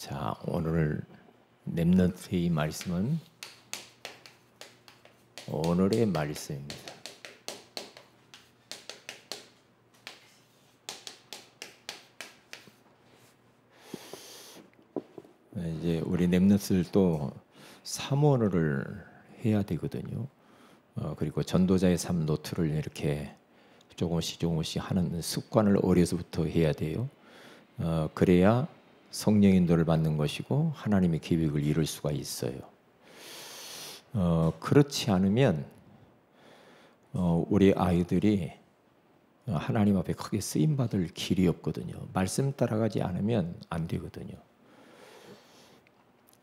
자, 오늘 렘넌트의 말씀은 오늘의 말씀입니다. 이제 우리 렘넌트들도 사모를 해야 되거든요. 그리고 전도자의 삶 노트를 이렇게 조금씩 하는 습관을 어려서부터 해야 돼요. 그래야 성령 인도를 받는 것이고 하나님의 계획을 이룰 수가 있어요. 그렇지 않으면 우리 아이들이 하나님 앞에 크게 쓰임받을 길이 없거든요. 말씀 따라가지 않으면 안 되거든요.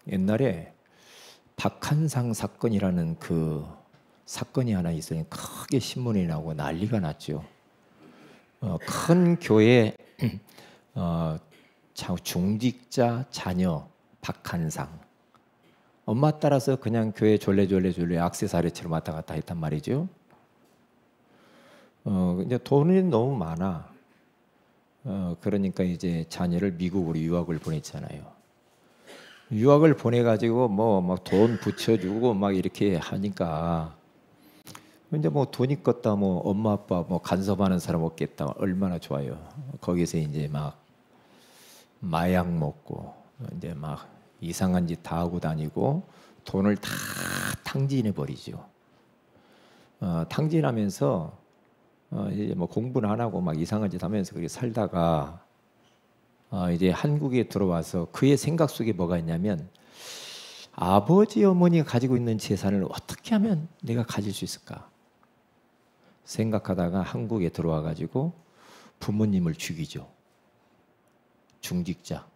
옛날에 박한상 사건이라는 그 사건이 하나 있어요. 크게 신문이 나오고 난리가 났죠. 큰 교회 중직자 자녀 박한상, 엄마 따라서 그냥 교회 졸래 액세서리처럼 왔다 갔다 했단 말이죠. 이제 돈이 너무 많아. 그러니까 이제 자녀를 미국으로 유학을 보냈잖아요. 유학을 보내가지고 뭐 막 돈 붙여주고 막 이렇게 하니까 이제 뭐 돈 있겠다, 뭐 엄마 아빠 뭐 간섭하는 사람 없겠다, 얼마나 좋아요. 거기서 이제 막 마약 먹고 이제 막 이상한 짓 다 하고 다니고 돈을 다 탕진해 버리죠. 탕진하면서 이제 뭐 공부는 안 하고 막 이상한 짓 하면서 그렇게 살다가 이제 한국에 들어와서 그의 생각 속에 뭐가 있냐면, 아버지 어머니가 가지고 있는 재산을 어떻게 하면 내가 가질 수 있을까 생각하다가 한국에 들어와 가지고 부모님을 죽이죠. 중직자.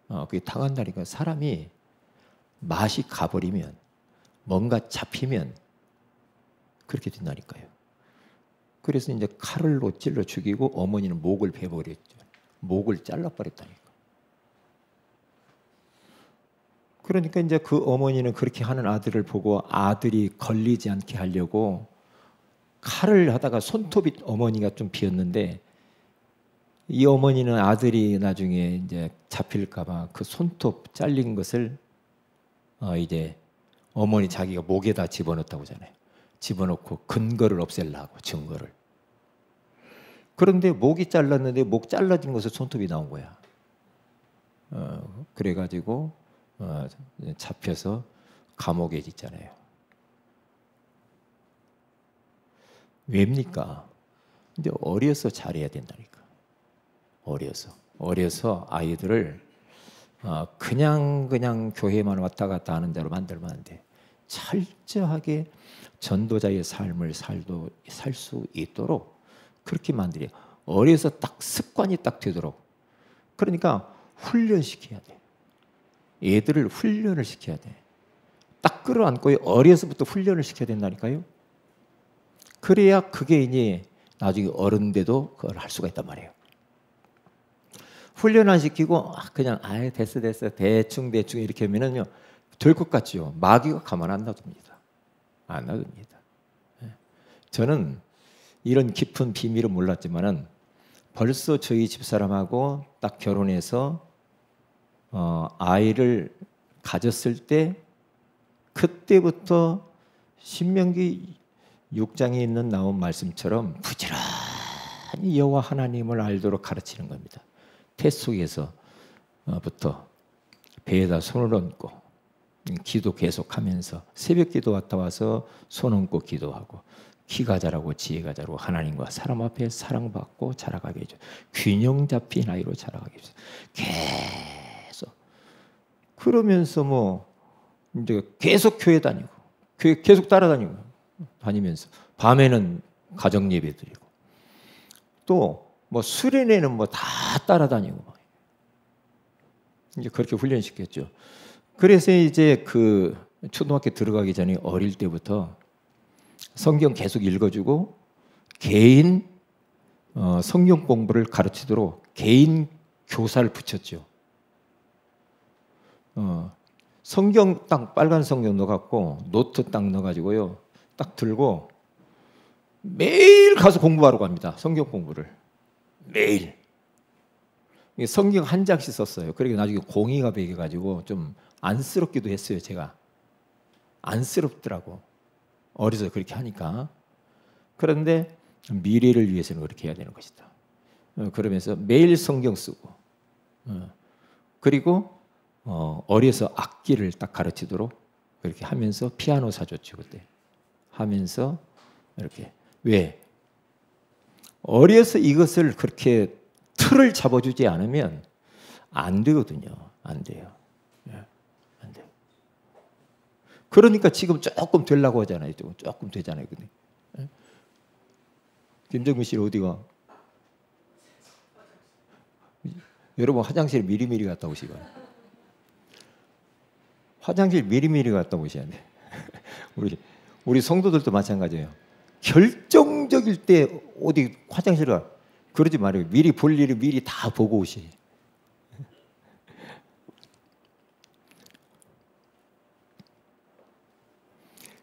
그게 당한다니까. 사람이 맛이 가버리면, 뭔가 잡히면 그렇게 된다니까요. 그래서 이제 칼로 찔러 죽이고 어머니는 목을 베버렸죠. 목을 잘라버렸다니까. 그러니까 이제 그 어머니는 그렇게 하는 아들을 보고 아들이 걸리지 않게 하려고 칼을 하다가 손톱이 어머니가 좀 비었는데, 이 어머니는 아들이 나중에 이제 잡힐까봐 그 손톱 잘린 것을 이제 어머니 자기가 목에다 집어넣었다고 하잖아요. 집어넣고 근거를 없애려고, 증거를. 그런데 목이 잘랐는데 목 잘라진 것에 손톱이 나온 거야. 그래가지고 잡혀서 감옥에 있잖아요. 왜입니까? 근데 어려서 잘해야 된다니까. 어려서 아이들을 그냥 교회만 왔다 갔다 하는 대로 만들면 안 돼. 철저하게 전도자의 삶을 살 수 있도록 그렇게 만들어야, 어려서 딱 습관이 딱 되도록. 그러니까 훈련시켜야 돼. 애들을 훈련을 시켜야 돼. 딱 끌어안고 어려서부터 훈련을 시켜야 된다니까요. 그래야 그게 이제 나중에 어른 돼도 그걸 할 수가 있단 말이에요. 훈련 안 시키고 그냥 됐어 대충 이렇게 하면은요 될 것 같지요. 마귀가 가만 안 놔둡니다. 안 놔둡니다. 저는 이런 깊은 비밀을 몰랐지만은 벌써 저희 집사람하고 딱 결혼해서 아이를 가졌을 때, 그때부터 신명기 6장에 있는 나온 말씀처럼 부지런히 여호와 하나님을 알도록 가르치는 겁니다. 태 속에서부터 배에다 손을 얹고 기도 계속하면서 새벽 기도 왔다 와서 손 얹고 기도하고, 키가 자라고 지혜가 자라고 하나님과 사람 앞에 사랑받고 자라가게 해줘. 균형 잡힌 아이로 자라가게 해줘. 계속 그러면서 뭐 이제 계속 교회 다니고, 교회 계속 다니면서 밤에는 가정 예배 드리고, 또 뭐 수련회는 뭐 다 따라다니고 막. 이제 그렇게 훈련시켰죠. 그래서 이제 그 초등학교 들어가기 전에 어릴 때부터 성경 계속 읽어주고 개인 성경 공부를 가르치도록 개인 교사를 붙였죠. 성경 딱 빨간 성경 넣어갖고 노트 딱 넣어가지고요, 딱 들고 매일 가서 공부하러 갑니다. 성경 공부를 매일. 성경 한 장씩 썼어요. 그러니까 나중에 공의가 배겨가지고 좀 안쓰럽기도 했어요. 제가 안쓰럽더라고. 어려서 그렇게 하니까. 그런데 미래를 위해서는 그렇게 해야 되는 것이다. 그러면서 매일 성경 쓰고, 그리고 어려서 악기를 딱 가르치도록 그렇게 하면서 피아노 사줬죠 그때. 하면서 이렇게 왜 어려서 이것을 그렇게 틀을 잡아주지 않으면 안 되거든요. 안 돼요. 안 돼요. 그러니까 지금 조금 되려고 하잖아요. 조금 되잖아요. 근데 김정민 씨 어디가? 여러분 화장실 미리미리 갔다 오시고. 화장실 미리미리 갔다 오셔야 돼. 우리 성도들도 마찬가지예요. 결정적일 때 어디 화장실 가 그러지 말아요. 미리 볼 일을 미리 다 보고 오시.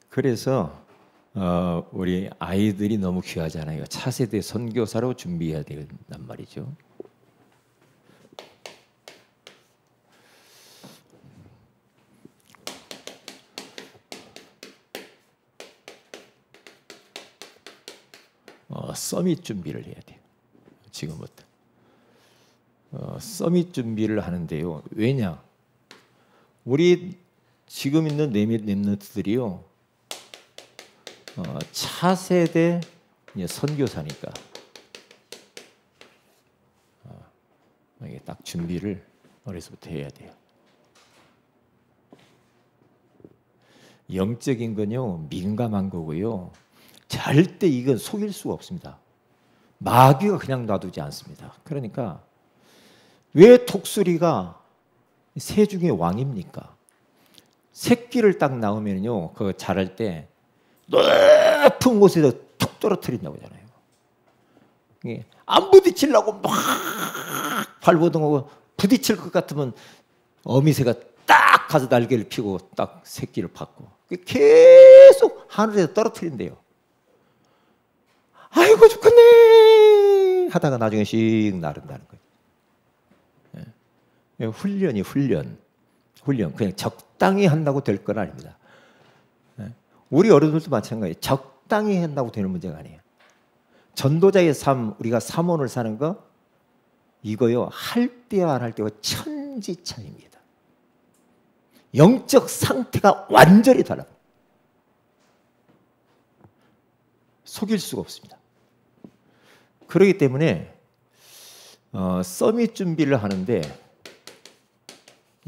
그래서 우리 아이들이 너무 귀하잖아요. 차세대 선교사로 준비해야 된단 말이죠. 서밋 준비를 해야 돼요. 지금부터. 서밋 준비를 하는데요. 왜냐? 우리 지금 있는 렘넌트들이요. 차세대 선교사니까 이게 딱 준비를 어려서부터 해야 돼요. 영적인 건요. 민감한 거고요. 절대 이건 속일 수가 없습니다. 마귀가 그냥 놔두지 않습니다. 그러니까 왜 독수리가 새 중에 왕입니까? 새끼를 딱 낳으면요, 그거 자랄 때 높은 곳에서 툭 떨어뜨린다고 하잖아요. 안 부딪히려고 막 발버둥하고 부딪힐 것 같으면 어미새가 딱 가서 날개를 펴고 딱 새끼를 받고 계속 하늘에서 떨어뜨린대요. 아이고 죽겠네 하다가 나중에 씩 나른다는 거예요. 훈련이 훈련 그냥 적당히 한다고 될 건 아닙니다. 우리 어른들도 마찬가지예요. 적당히 한다고 되는 문제가 아니에요. 전도자의 삶, 우리가 사모를 사는 거 이거요, 할 때와 안 할 때와 천지 차이입니다. 영적 상태가 완전히 달라요. 속일 수가 없습니다. 그렇기 때문에 서밋 준비를 하는데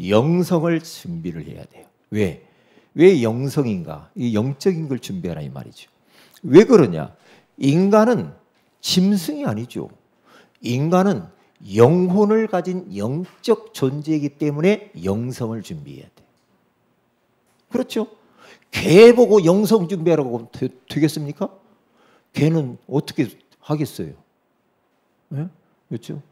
영성을 준비를 해야 돼요. 왜 영성인가? 이 영적인 걸 준비하라 이 말이죠. 왜 그러냐? 인간은 짐승이 아니죠. 인간은 영혼을 가진 영적 존재이기 때문에 영성을 준비해야 돼. 그렇죠? 개 보고 영성 준비하라고 되겠습니까? 개는 어떻게 하겠어요? 네? 그렇죠?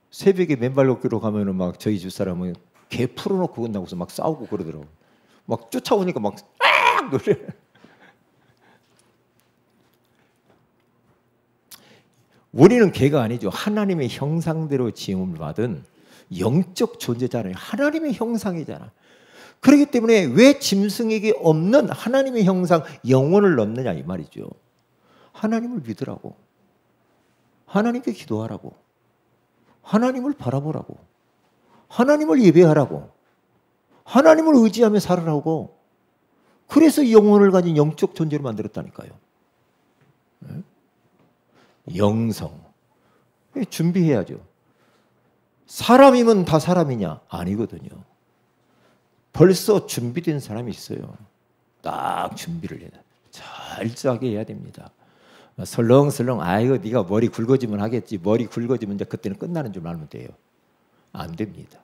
새벽에 맨발 걷기로 가면은 막 저희 집 사람은 개 풀어놓고 끝나고서 막 싸우고 그러더라고. 막 쫓아오니까 막 아! 그래. 우리는 개가 아니죠. 하나님의 형상대로 지음을 받은 영적 존재잖아요. 하나님의 형상이잖아. 그렇기 때문에 왜 짐승에게 없는 하나님의 형상 영혼을 넣느냐 이 말이죠. 하나님을 믿으라고, 하나님께 기도하라고, 하나님을 바라보라고, 하나님을 예배하라고, 하나님을 의지하며 살으라고. 그래서 영혼을 가진 영적 존재를 만들었다니까요. 영성 준비해야죠. 사람이면 다 사람이냐? 아니거든요. 벌써 준비된 사람이 있어요. 딱 준비를 해야 돼. 철저하게 해야 됩니다. 설렁설렁 아이고 네가 머리 굵어지면 하겠지. 머리 굵어지면 이제 그때는 끝나는 줄 알면 돼요. 안 됩니다.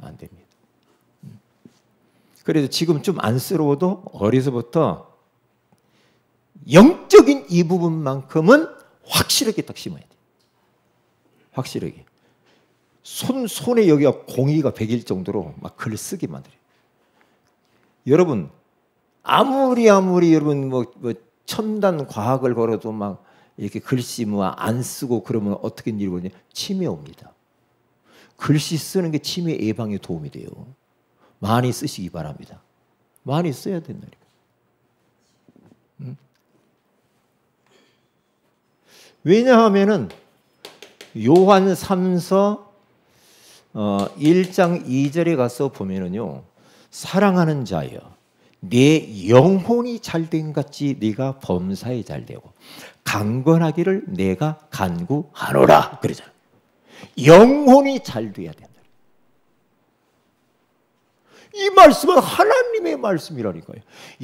안 됩니다. 그래서 지금 좀 안쓰러워도 어려서부터 영적인 이 부분만큼은 확실하게 딱 심어야 돼. 확실하게. 손에 여기가 공기가 배길 정도로 막 글을 쓰게 만들어요. 여러분 아무리 여러분 뭐 첨단 과학을 걸어도 막 이렇게 글씨 뭐 안 쓰고 그러면 어떻게 일이 오냐? 치매 옵니다. 글씨 쓰는 게 치매 예방에 도움이 돼요. 많이 쓰시기 바랍니다. 많이 써야 된다니까. 왜냐하면은 요한 3서 1장 2절에 가서 보면은요, 사랑하는 자여, 내 영혼이 잘된 같이 네가 범사에 잘되고 강건하기를 내가 간구하노라 그러잖아요. 영혼이 잘돼야 된다. 이 말씀은 하나님의 말씀이라니까요.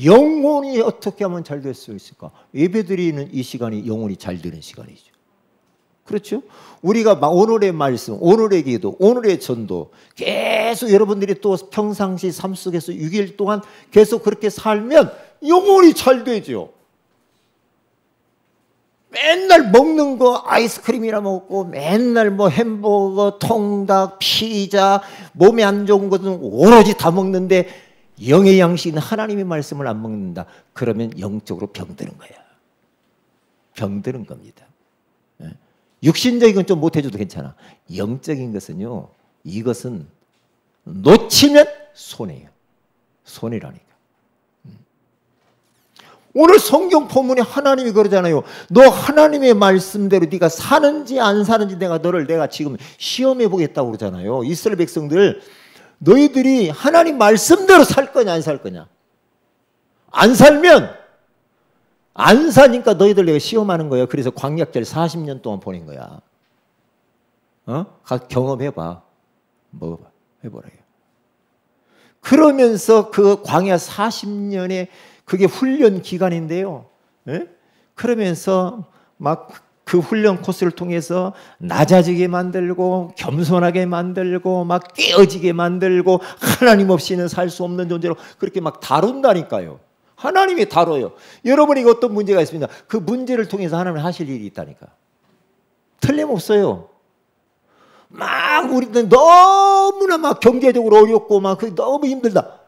영혼이 어떻게 하면 잘 될 수 있을까? 예배드리는 이 시간이 영혼이 잘 되는 시간이죠. 그렇죠? 우리가 오늘의 말씀, 오늘의 기도, 오늘의 전도 계속 여러분들이 또 평상시 삶 속에서 6일 동안 계속 그렇게 살면 영혼이 잘 되죠. 맨날 먹는 거 아이스크림이나 먹고 맨날 뭐 햄버거, 통닭, 피자, 몸에 안 좋은 것은 오로지 다 먹는데 영의 양식인 하나님의 말씀을 안 먹는다. 그러면 영적으로 병드는 거야. 병드는 겁니다. 육신적인 건 좀 못해줘도 괜찮아. 영적인 것은요, 이것은 놓치면 손해예요. 손해라니까. 오늘 성경 본문에 하나님이 그러잖아요. 너 하나님의 말씀대로 네가 사는지 안 사는지 내가 지금 시험해 보겠다고 그러잖아요. 이스라엘 백성들, 너희들이 하나님 말씀대로 살 거냐 안 살 거냐. 안 살면 안 사니까 너희들 내가 시험하는 거예요. 그래서 광야길 40년 동안 보낸 거야. 가서 경험해봐. 먹어봐. 해보라요. 그러면서 그 광야 40년의 그게 훈련 기간인데요. 그러면서 막 그 훈련 코스를 통해서 낮아지게 만들고 겸손하게 만들고 막 깨어지게 만들고 하나님 없이는 살 수 없는 존재로 그렇게 막 다룬다니까요. 하나님이 다뤄요. 여러분이 어떤 문제가 있습니다. 그 문제를 통해서 하나님이 하실 일이 있다니까. 틀림없어요. 막 우리는 너무나 막 경제적으로 어렵고 막 너무 힘들다.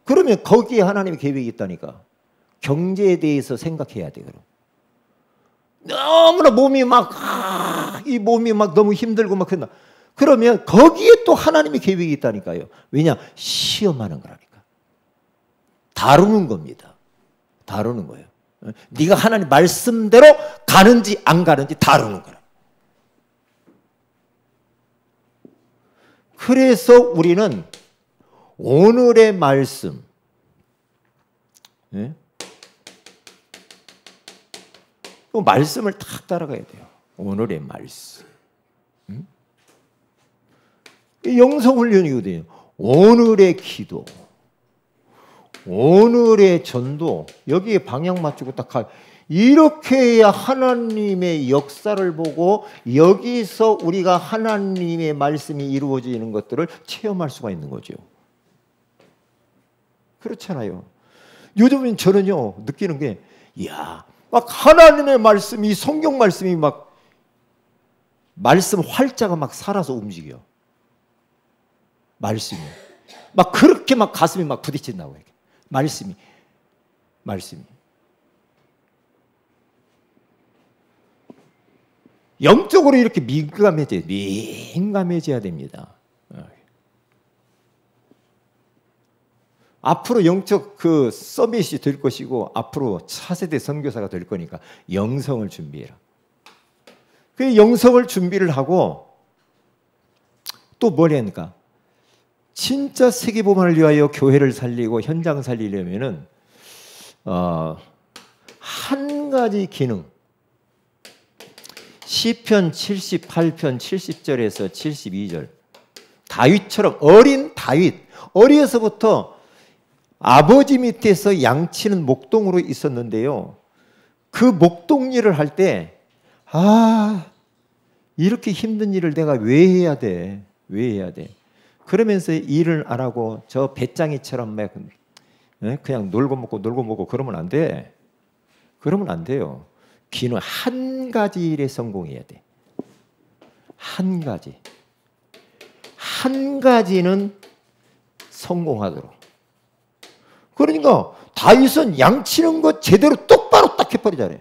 그러면 거기에 하나님의 계획이 있다니까. 경제에 대해서 생각해야 돼. 그럼 너무나 몸이 막 이 몸이 막 너무 힘들고 막 그런다. 그러면 거기에 또 하나님의 계획이 있다니까요. 왜냐? 시험하는 거라니까. 다루는 겁니다. 다루는 거예요. 네가 하나님 말씀대로 가는지 안 가는지 다루는 거라. 그래서 우리는 오늘의 말씀, 그 말씀을 딱 따라가야 돼요. 오늘의 말씀. 영성훈련이거든요. 오늘의 기도, 오늘의 전도, 여기에 방향 맞추고 딱 가. 이렇게 해야 하나님의 역사를 보고 여기서 우리가 하나님의 말씀이 이루어지는 것들을 체험할 수가 있는 거죠. 그렇잖아요. 요즘은 저는요, 느끼는 게, 이야, 막 하나님의 말씀이, 성경 말씀이 막, 말씀 활자가 막 살아서 움직여. 말씀이. 막 그렇게 막 가슴이 막 부딪힌다고. 말씀이. 영적으로 이렇게 민감해져야 됩니다. 앞으로 영적 그 서밋이 될 것이고 앞으로 차세대 선교사가 될 거니까 영성을 준비해라. 그 영성을 준비를 하고 또 뭘 해야 합니까? 진짜 세계복음을 위하여 교회를 살리고 현장 살리려면은 한 가지 기능. 시편 78편 70절에서 72절. 다윗처럼 어린 다윗. 어려서부터 아버지 밑에서 양치는 목동으로 있었는데요. 그 목동 일을 할 때, 이렇게 힘든 일을 내가 왜 해야 돼? 왜 해야 돼? 그러면서 일을 안 하고 저 배짱이처럼 막 그냥 놀고 먹고 그러면 안 돼. 그러면 안 돼요. 기는 한 가지 일에 성공해야 돼. 한 가지. 한 가지는 성공하도록. 그러니까 다윗은 양치는 거 제대로 똑바로 딱 해버리잖아요.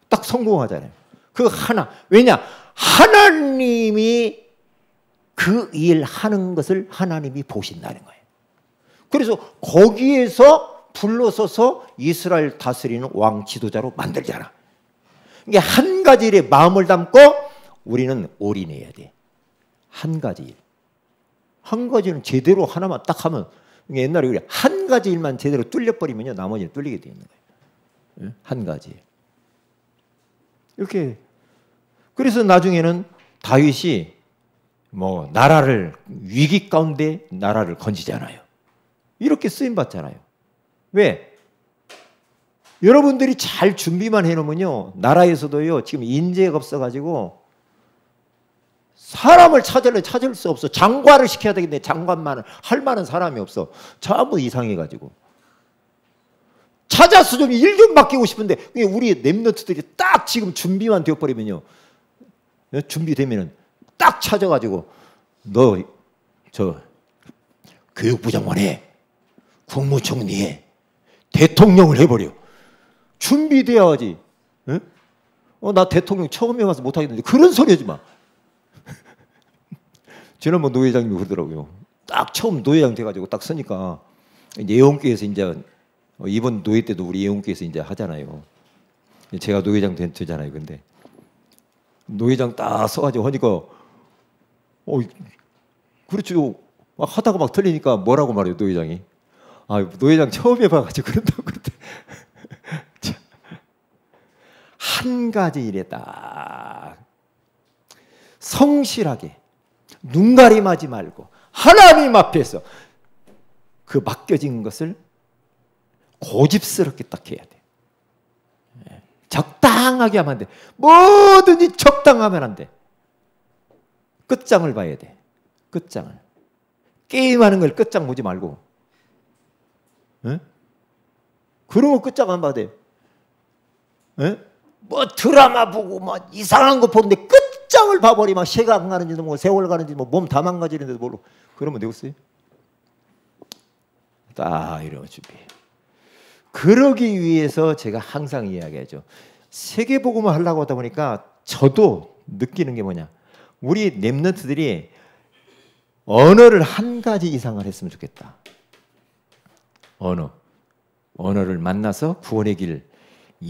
딱 성공하잖아요. 그 하나. 왜냐? 하나님이 그 일 하는 것을 하나님이 보신다는 거예요. 그래서 거기에서 불러서서 이스라엘 다스리는 왕 지도자로 만들잖아. 이게 한 가지 일에 마음을 담고 우리는 올인해야 돼. 한 가지 일. 한 가지는 제대로 하나만 딱 하면, 옛날에 그래, 한 가지 일만 제대로 뚫려버리면요, 나머지는 뚫리게 돼 있는 거예요. 한 가지. 이렇게. 그래서 나중에는 다윗이 뭐 나라를, 위기 가운데 나라를 건지잖아요. 이렇게 쓰임 받잖아요. 왜? 여러분들이 잘 준비만 해놓으면요, 나라에서도요, 지금 인재가 없어가지고 사람을 찾을 수 없어. 장관을 시켜야 되겠는데 장관만은 할 만한 사람이 없어. 전부 이상해가지고. 찾아서 좀 일 좀 맡기고 싶은데, 우리 랩런트들이 딱 지금 준비만 되어버리면요, 준비되면은 딱 찾아가지고 너 저 교육부 장관해, 국무총리해, 대통령을 해버려. 준비돼야지. 응? 나 대통령 처음 해봐서 못하겠는데 그런 소리 하지 마. 지난번 노 회장님이 그러더라고요. 딱 처음 노회장 돼가지고 딱 서니까 예원교회에서 이제 이번 노회 때도 우리 예원교회에서 이제 하잖아요. 제가 노회장 되잖아요. 근데 노회장 딱 서가지고 하니까 그렇죠. 막 하다가 막 틀리니까 뭐라고 말해요, 노회장이. 노회장 처음 해봐가지고 그런다고 그랬대. 한 가지 일에 딱 성실하게 눈가림하지 말고 하나님 앞에서 그 맡겨진 것을 고집스럽게 딱 해야 돼. 적당하게 하면 안 돼. 뭐든지 적당하면 안 돼. 끝장을 봐야 돼. 끝장을. 게임하는 걸 끝장 보지 말고. 그런 거 끝장 안 봐도 돼. 뭐 드라마 보고 막 이상한 거 보는데 끝장을 봐버리면 시간 가는지도 뭐 세월 가는지 뭐 몸 다 망가지는데도 모르고 그러면 되겠어요? 딱 이러면 준비해. 그러기 위해서 제가 항상 이야기하죠. 세계복음을 하려고 하다 보니까 저도 느끼는 게 뭐냐, 우리 랩런트들이 언어를 한 가지 이상을 했으면 좋겠다. 언어를 만나서 구원의 길,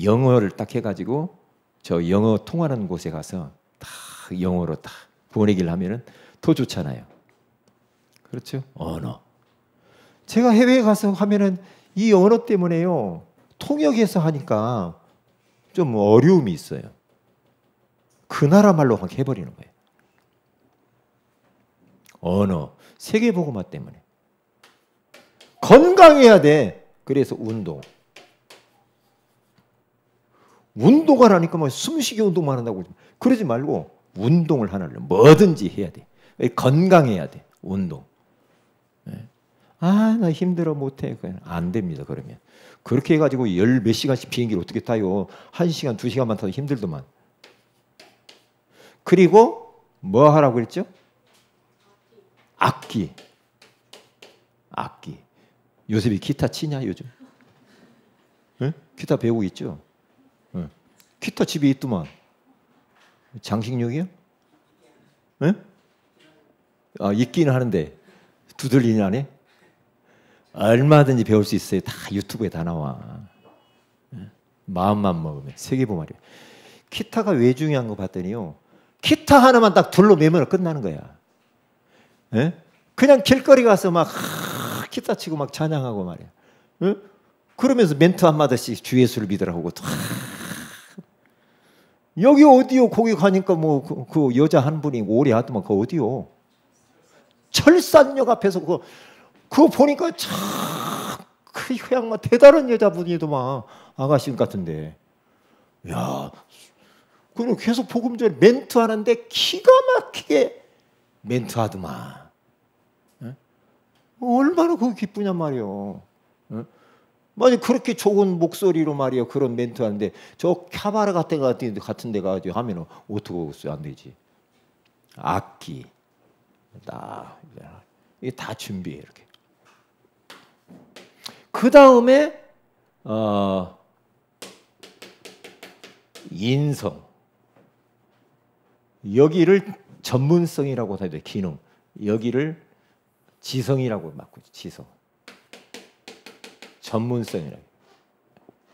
영어를 딱 해가지고 저 영어 통하는 곳에 가서 다 영어로 다 구원의 길 하면은 더 좋잖아요. 그렇죠? 언어. 제가 해외에 가서 하면은 이 언어 때문에요, 통역해서 하니까 좀 어려움이 있어요. 그 나라 말로 막 해버리는 거예요. 언어, 세계복음화 때문에. 건강해야 돼. 그래서 운동을 하니까 뭐 숨쉬기 운동만 한다고 그러지 말고 운동을 하나를 뭐든지 해야 돼. 건강해야 돼. 운동. 나 힘들어 못해. 안 됩니다. 그러면 그렇게 해가지고 열 몇 시간씩 비행기를 어떻게 타요? 1시간 2시간만 타도 힘들더만. 그리고 뭐 하라고 그랬죠? 악기. 요셉이 기타 치냐 요즘? 기타 배우고 있죠? 기타 집에 있더만. 장식용이요? 있기는 하는데 두들리는 안 해? 얼마든지 배울 수 있어요. 다 유튜브에 다 나와. 마음만 먹으면. 세계보말이야. 기타가 왜 중요한 거 봤더니요, 기타 하나만 딱 둘러매면 끝나는 거야. 그냥 길거리 가서 막 기타 치고 막 찬양하고 말이야. 그러면서 멘트 한마디씩 주 예수를 믿으라고 하고. 여기 어디요? 거기 가니까 뭐 그 여자 한 분이 오래 하더만. 그 어디요? 철산역 앞에서 그거 보니까 참 그 양반 대단한 여자분이더만. 아가씨 같은데. 야, 그럼 계속 복음 전에 멘트 하는데 기가 막히게 멘트 하더만. 얼마나 그거 기쁘냔 말이요. 만약 그렇게 좋은 목소리로 말이요 그런 멘트 하는데 저 카바레 같은 데 가지고 하면은 어떻게 안 되지. 악기 이게 다 준비해. 이렇게. 그 다음에 인성. 여기를 전문성이라고 해야 돼. 기능. 여기를 지성이라고 바꾸죠. 지성. 전문성이라고.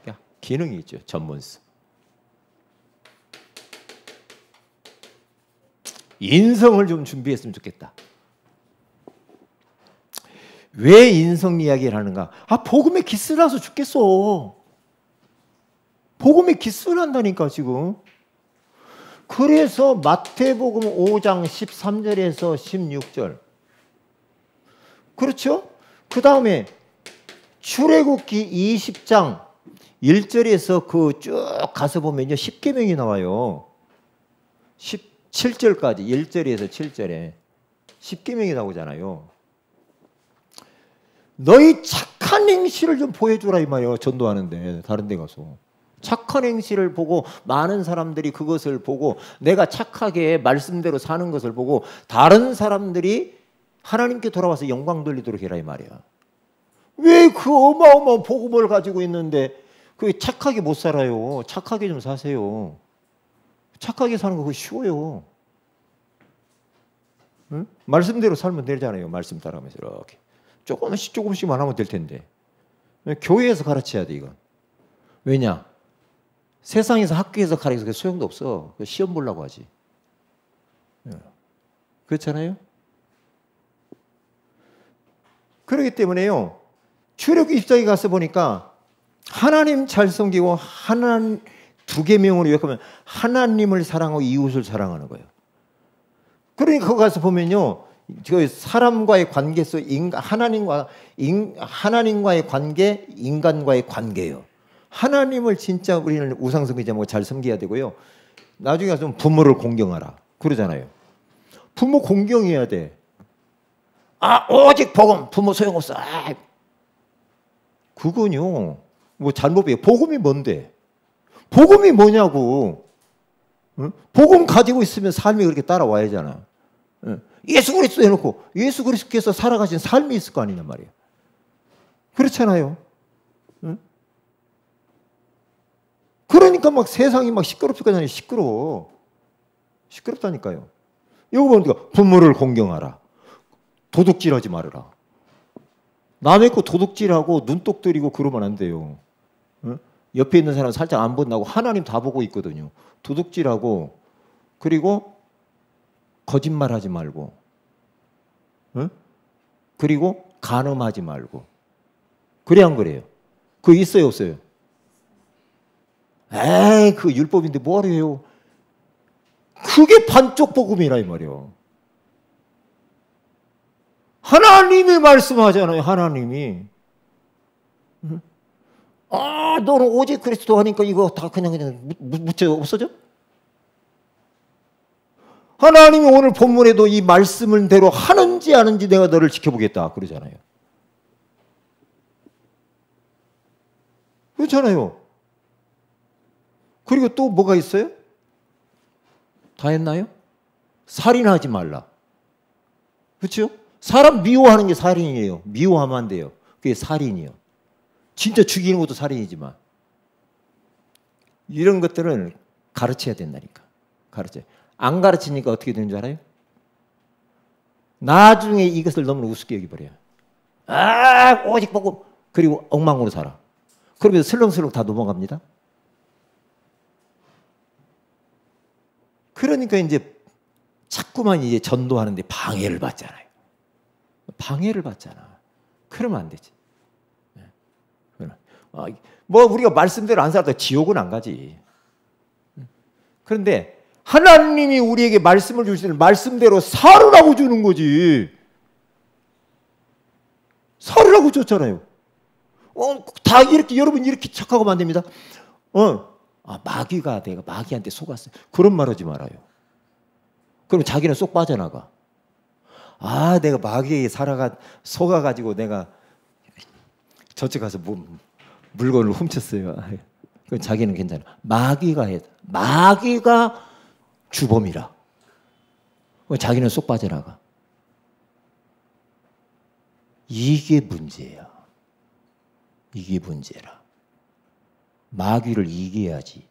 그러니까 기능이 있죠. 전문성. 인성을 좀 준비했으면 좋겠다. 왜 인성 이야기를 하는가? 복음에 기스라서 죽겠어. 복음에 기스를 한다니까 지금. 그래서 마태복음 5장 13절에서 16절. 그렇죠? 그 다음에 출애굽기 20장 1절에서 그 쭉 가서 보면요. 10계명이 나와요. 17절까지 1절에서 7절에 10계명이 나오잖아요. 너희 착한 행실을 좀 보여주라 이 말이에요. 전도하는데 다른 데 가서. 착한 행실을 보고 많은 사람들이 그것을 보고 내가 착하게 말씀대로 사는 것을 보고 다른 사람들이 하나님께 돌아와서 영광 돌리도록 해라 이 말이야. 왜 그 어마어마한 복음을 가지고 있는데 그 착하게 못 살아요. 착하게 좀 사세요. 착하게 사는 거 그거 쉬워요. 응? 말씀대로 살면 되잖아요. 말씀 따라가면서 이렇게 조금씩만 하면 될 텐데. 교회에서 가르쳐야 돼 이건. 왜냐? 세상에서 학교에서 가르쳐서 소용도 없어. 시험 보려고 하지. 그렇잖아요? 그렇기 때문에요. 출애굽기 24기 가서 보니까 하나님 잘 섬기고 하나님 두 계명으로 요약하면 하나님을 사랑하고 이웃을 사랑하는 거예요. 그러니까 거기 가서 보면요. 그 사람과의 관계 속 하나님과의 관계, 인간과의 관계예요. 하나님을 진짜 우리는 우상 섬기지 말고 잘 섬겨야 되고요. 나중에 가서 부모를 공경하라 그러잖아요. 부모 공경해야 돼. 오직 복음, 부모 소용없어. 그건요. 뭐 잘못이에요. 복음이 뭔데? 복음이 뭐냐고. 응? 복음 가지고 있으면 삶이 그렇게 따라와야잖아. 응? 예수 그리스도 해놓고 예수 그리스도께서 살아가신 삶이 있을 거 아니냐 말이에요. 그렇잖아요. 응? 그러니까 막 세상이 막 시끄럽을 거잖아요. 시끄럽다니까요. 이거 보니까 부모를 공경하라. 도둑질하지 말아라. 남의 거 도둑질하고 눈독 들이고 그러면 안 돼요. 응? 옆에 있는 사람 살짝 안 본다고 하나님 다 보고 있거든요. 도둑질하고 그리고 거짓말하지 말고, 응? 그리고 간음하지 말고. 그래 안 그래요? 그거 있어요 없어요? 에이 그 율법인데 뭐하래요? 그게 반쪽 복음이라 이 말이요. 하나님이 말씀하잖아요. 하나님이. 응? 너는 오직 그리스도 하니까 이거 다 그냥 묻혀 없어져? 하나님이 오늘 본문에도 이 말씀을 대로 하는지 아는지 내가 너를 지켜보겠다 그러잖아요. 그렇잖아요. 그리고 또 뭐가 있어요? 다 했나요? 살인하지 말라. 그렇죠? 사람 미워하는 게 살인이에요. 미워하면 안 돼요. 그게 살인이요. 진짜 죽이는 것도 살인이지만 이런 것들은 가르쳐야 된다니까. 가르쳐요. 안 가르치니까 어떻게 되는 줄 알아요? 나중에 이것을 너무 우습게 여기버려요. 오직 보고 그리고 엉망으로 살아. 그러면서 슬렁슬렁 다 넘어갑니다. 그러니까 이제 자꾸만 이제 전도하는데 방해를 받잖아요. 방해를 받잖아. 그러면 안 되지. 뭐 우리가 말씀대로 안 살았다 지옥은 안 가지. 그런데 하나님이 우리에게 말씀을 주시는 말씀대로 살으라고 주는 거지. 살으라고 줬잖아요. 다 이렇게 여러분 이렇게 착하고 안 됩니다. 마귀가 내가 마귀한테 속았어요. 그런 말 하지 말아요. 그럼 자기는 쏙 빠져나가. 내가 마귀에게 속아가지고 내가 저쪽 가서 물건을 훔쳤어요. 그럼 자기는 괜찮아. 마귀가 주범이라. 자기는 쏙 빠져나가. 이게 문제야. 이게 문제라. 마귀를 이겨야지.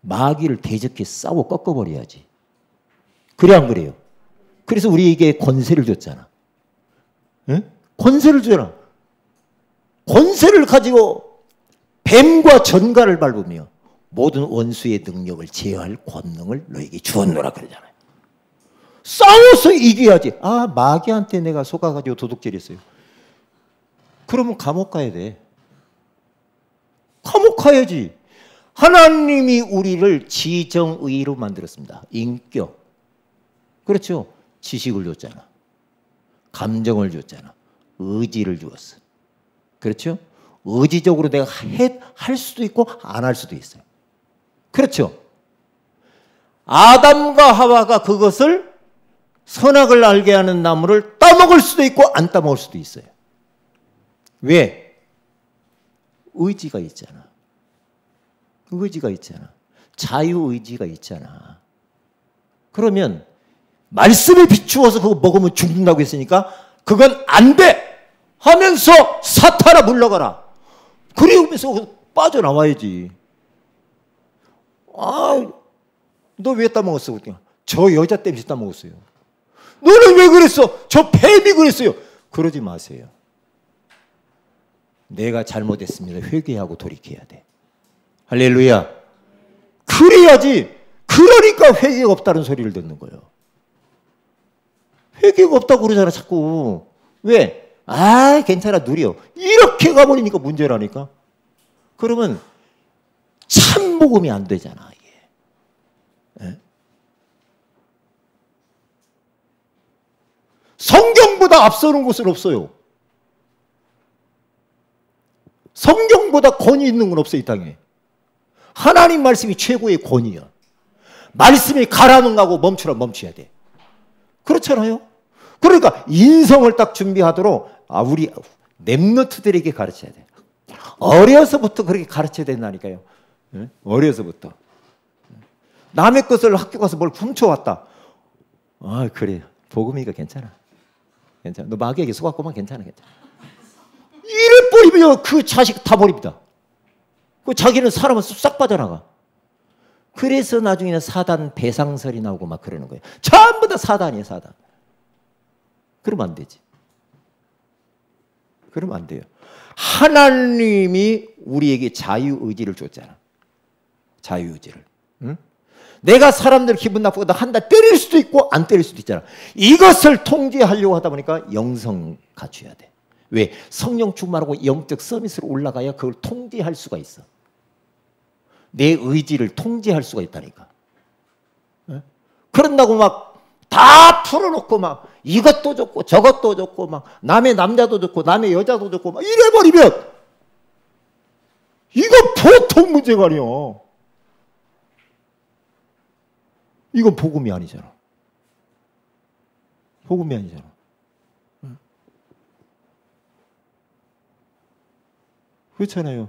마귀를 대적해 싸워 꺾어버려야지. 그래 안 그래요? 그래서 우리에게 권세를 줬잖아. 응? 권세를 주잖아. 권세를 가지고 뱀과 전갈을 밟으며 모든 원수의 능력을 제어할 권능을 너에게 주었노라 그러잖아요. 싸워서 이겨야지. 아, 마귀한테 내가 속아가지고 도둑질했어요. 그러면 감옥 가야 돼. 감옥 가야지. 하나님이 우리를 지정의로 만들었습니다. 인격. 그렇죠. 지식을 줬잖아. 감정을 줬잖아. 의지를 주었어. 그렇죠. 의지적으로 내가 할 수도 있고 안 할 수도 있어요. 그렇죠. 아담과 하와가 그것을 선악을 알게 하는 나무를 따먹을 수도 있고 안 따먹을 수도 있어요. 왜? 의지가 있잖아. 의지가 있잖아. 자유의지가 있잖아. 그러면 말씀에 비추어서 그거 먹으면 죽는다고 했으니까 그건 안 돼! 하면서 사탄아 물러가라. 그러면서 빠져나와야지. 아, 너 왜 따먹었어? 저 여자 때문에 따먹었어요. 너는 왜 그랬어? 저 뱀이 그랬어요. 그러지 마세요. 내가 잘못했습니다. 회개하고 돌이켜야 돼. 할렐루야. 그래야지. 그러니까 회개가 없다는 소리를 듣는 거예요. 회개가 없다고 그러잖아 자꾸. 왜? 아, 괜찮아, 누려. 이렇게 가버리니까 문제라니까. 그러면 참 복음이 안 되잖아 이게. 에? 성경보다 앞서는 것은 없어요. 성경보다 권위 있는 건 없어 이 땅에. 하나님 말씀이 최고의 권위야. 말씀이 가라는 가고 멈추라 멈춰야 돼. 그렇잖아요. 그러니까 인성을 딱 준비하도록 우리 랩너트들에게 가르쳐야 돼. 어려서부터 그렇게 가르쳐야 된다니까요. 어려서부터. 남의 것을 학교 가서 뭘 훔쳐왔다. 아, 그래. 복음이니까 괜찮아. 괜찮아. 너 마귀에게 속았구만. 괜찮아. 이래 버리면 그 자식 다 버립니다. 그 자기는 사람은 싹 빠져나가. 그래서 나중에는 사단 배상설이 나오고 막 그러는 거예요. 전부 다 사단이에요, 사단. 그러면 안 되지. 그러면 안 돼요. 하나님이 우리에게 자유의지를 줬잖아. 자유의지를. 응? 내가 사람들 기분 나쁘거나 한다 때릴 수도 있고 안 때릴 수도 있잖아. 이것을 통제하려고 하다 보니까 영성 갖춰야 돼. 왜? 성령 충만하고 영적 서밋으로 올라가야 그걸 통제할 수가 있어. 내 의지를 통제할 수가 있다니까. 응? 그런다고 막 다 풀어놓고 막 이것도 좋고 저것도 좋고 막 남의 남자도 좋고 남의 여자도 좋고 막 이래버리면 이거 보통 문제가 아니야. 이건 복음이 아니잖아. 복음이 아니잖아. 응? 그렇잖아요.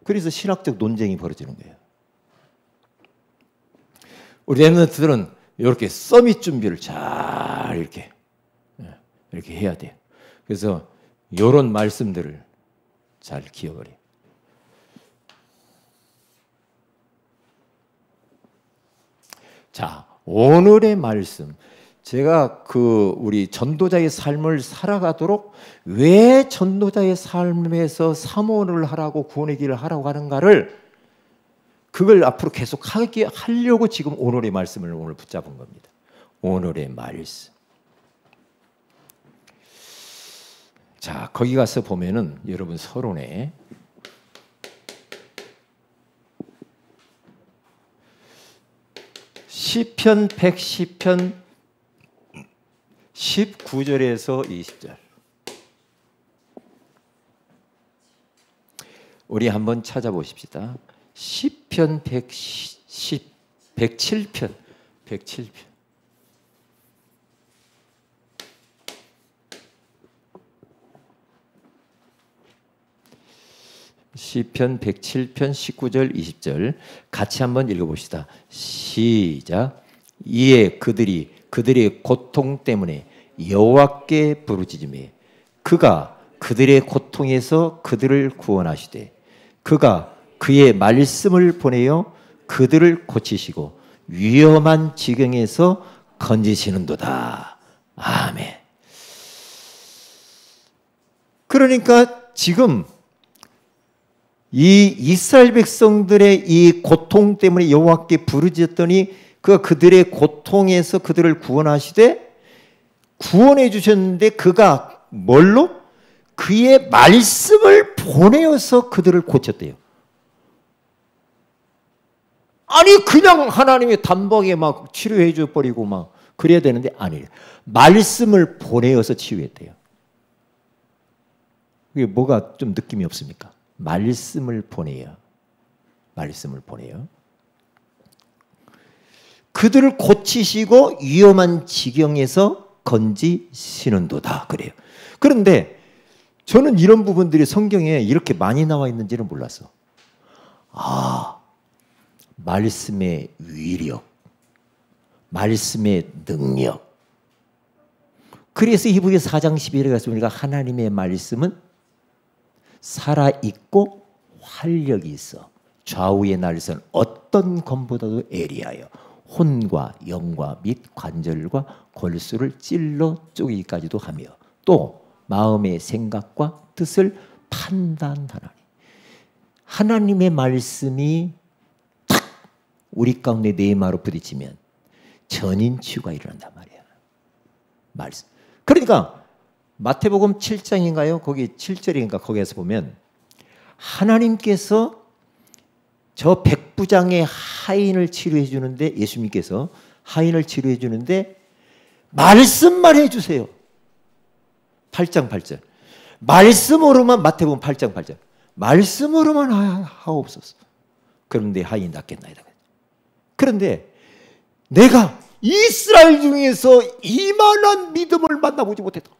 그래서 신학적 논쟁이 벌어지는 거예요. 우리 랩런트들은 이렇게 서밋 준비를 잘 이렇게 해야 돼요. 그래서 이런 말씀들을 잘 기억을 해요. 자, 오늘의 말씀. 제가 우리 전도자의 삶을 살아가도록 왜 전도자의 삶에서 사모를 하라고 구원의 길을 하라고 하는가를 그걸 앞으로 계속 하려고 지금 오늘의 말씀을 오늘 붙잡은 겁니다. 오늘의 말씀. 자, 거기 가서 보면은 여러분 서론에 시편 110편 19절에서 20절. 우리 한번 찾아보십시다. 시편 107편. 시편 107편 19절 20절 같이 한번 읽어봅시다. 시작. 이에 그들의 고통 때문에 여호와께 부르짖으매 그가 그들의 고통에서 그들을 구원하시되 그가 그의 말씀을 보내어 그들을 고치시고 위험한 지경에서 건지시는도다. 아멘. 그러니까 지금 이 이스라엘 백성들의 이 고통 때문에 여호와께 부르짖었더니 그들의 고통에서 그들을 구원하시되 구원해 주셨는데 그가 뭘로? 그의 말씀을 보내어서 그들을 고쳤대요. 아니 그냥 하나님이 단박에 막 치료해 줘 버리고 막 그래야 되는데 아니에요. 말씀을 보내어서 치유했대요. 그게 뭐가 좀 느낌이 없습니까? 말씀을 보내요. 말씀을 보내요. 그들을 고치시고 위험한 지경에서 건지시는도다 그래요. 그런데 저는 이런 부분들이 성경에 이렇게 많이 나와 있는지는 몰랐어. 아, 말씀의 위력, 말씀의 능력. 그래서 히브리 4장 11절에 가서 우리가 하나님의 말씀은 살아있고 활력이 있어 좌우의 날선 어떤 검보다도 예리하여 혼과 영과 및 관절과 골수를 찔러 쪼개기까지도 하며 또 마음의 생각과 뜻을 판단하나니. 하나님의 말씀이 탁 우리 가운데 내마로 부딪히면 전인치유가 일어난단 말이야. 말씀. 그러니까 마태복음 7장인가요? 거기 7절인가 거기에서 보면 하나님께서 저 백부장의 하인을 치료해 주는데 예수님께서 하인을 치료해 주는데 말씀만 해 주세요. 8장 8절. 말씀으로만 마태복음 8장 8절. 말씀으로만 하옵소서. 그럼 내 하인이 낫겠나이다. 그런데 내가 이스라엘 중에서 이만한 믿음을 만나보지 못했다.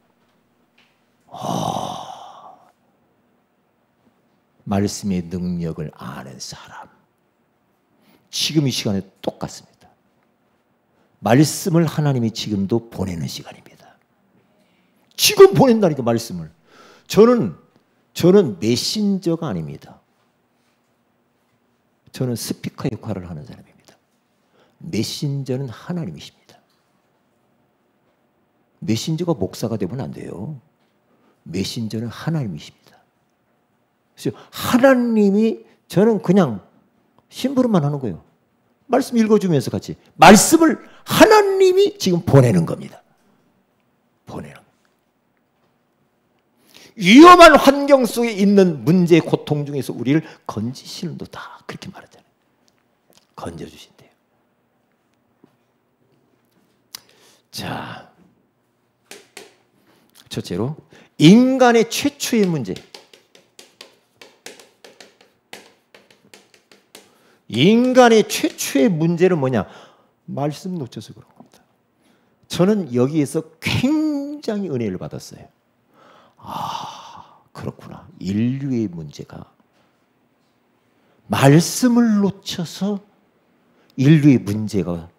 말씀의 능력을 아는 사람. 지금 이 시간에 똑같습니다. 말씀을 하나님이 지금도 보내는 시간입니다. 지금 보낸다니까 말씀을. 저는 메신저가 아닙니다. 저는 스피커 역할을 하는 사람입니다. 메신저는 하나님이십니다. 메신저가 목사가 되면 안 돼요. 메신저는 하나님이십니다. 그래서 하나님이 저는 그냥 심부름만 하는 거예요. 말씀 읽어주면서 같이 말씀을 하나님이 지금 보내는 겁니다. 보내는. 위험한 환경 속에 있는 문제, 고통 중에서 우리를 건지시는 도다. 그렇게 말하잖아요. 건져주신대요. 자, 첫째로 인간의 최초의 문제. 인간의 최초의 문제는 뭐냐? 말씀 놓쳐서 그런 겁니다. 저는 여기에서 굉장히 은혜를 받았어요. 아, 그렇구나. 인류의 문제가 말씀을 놓쳐서 인류의 문제가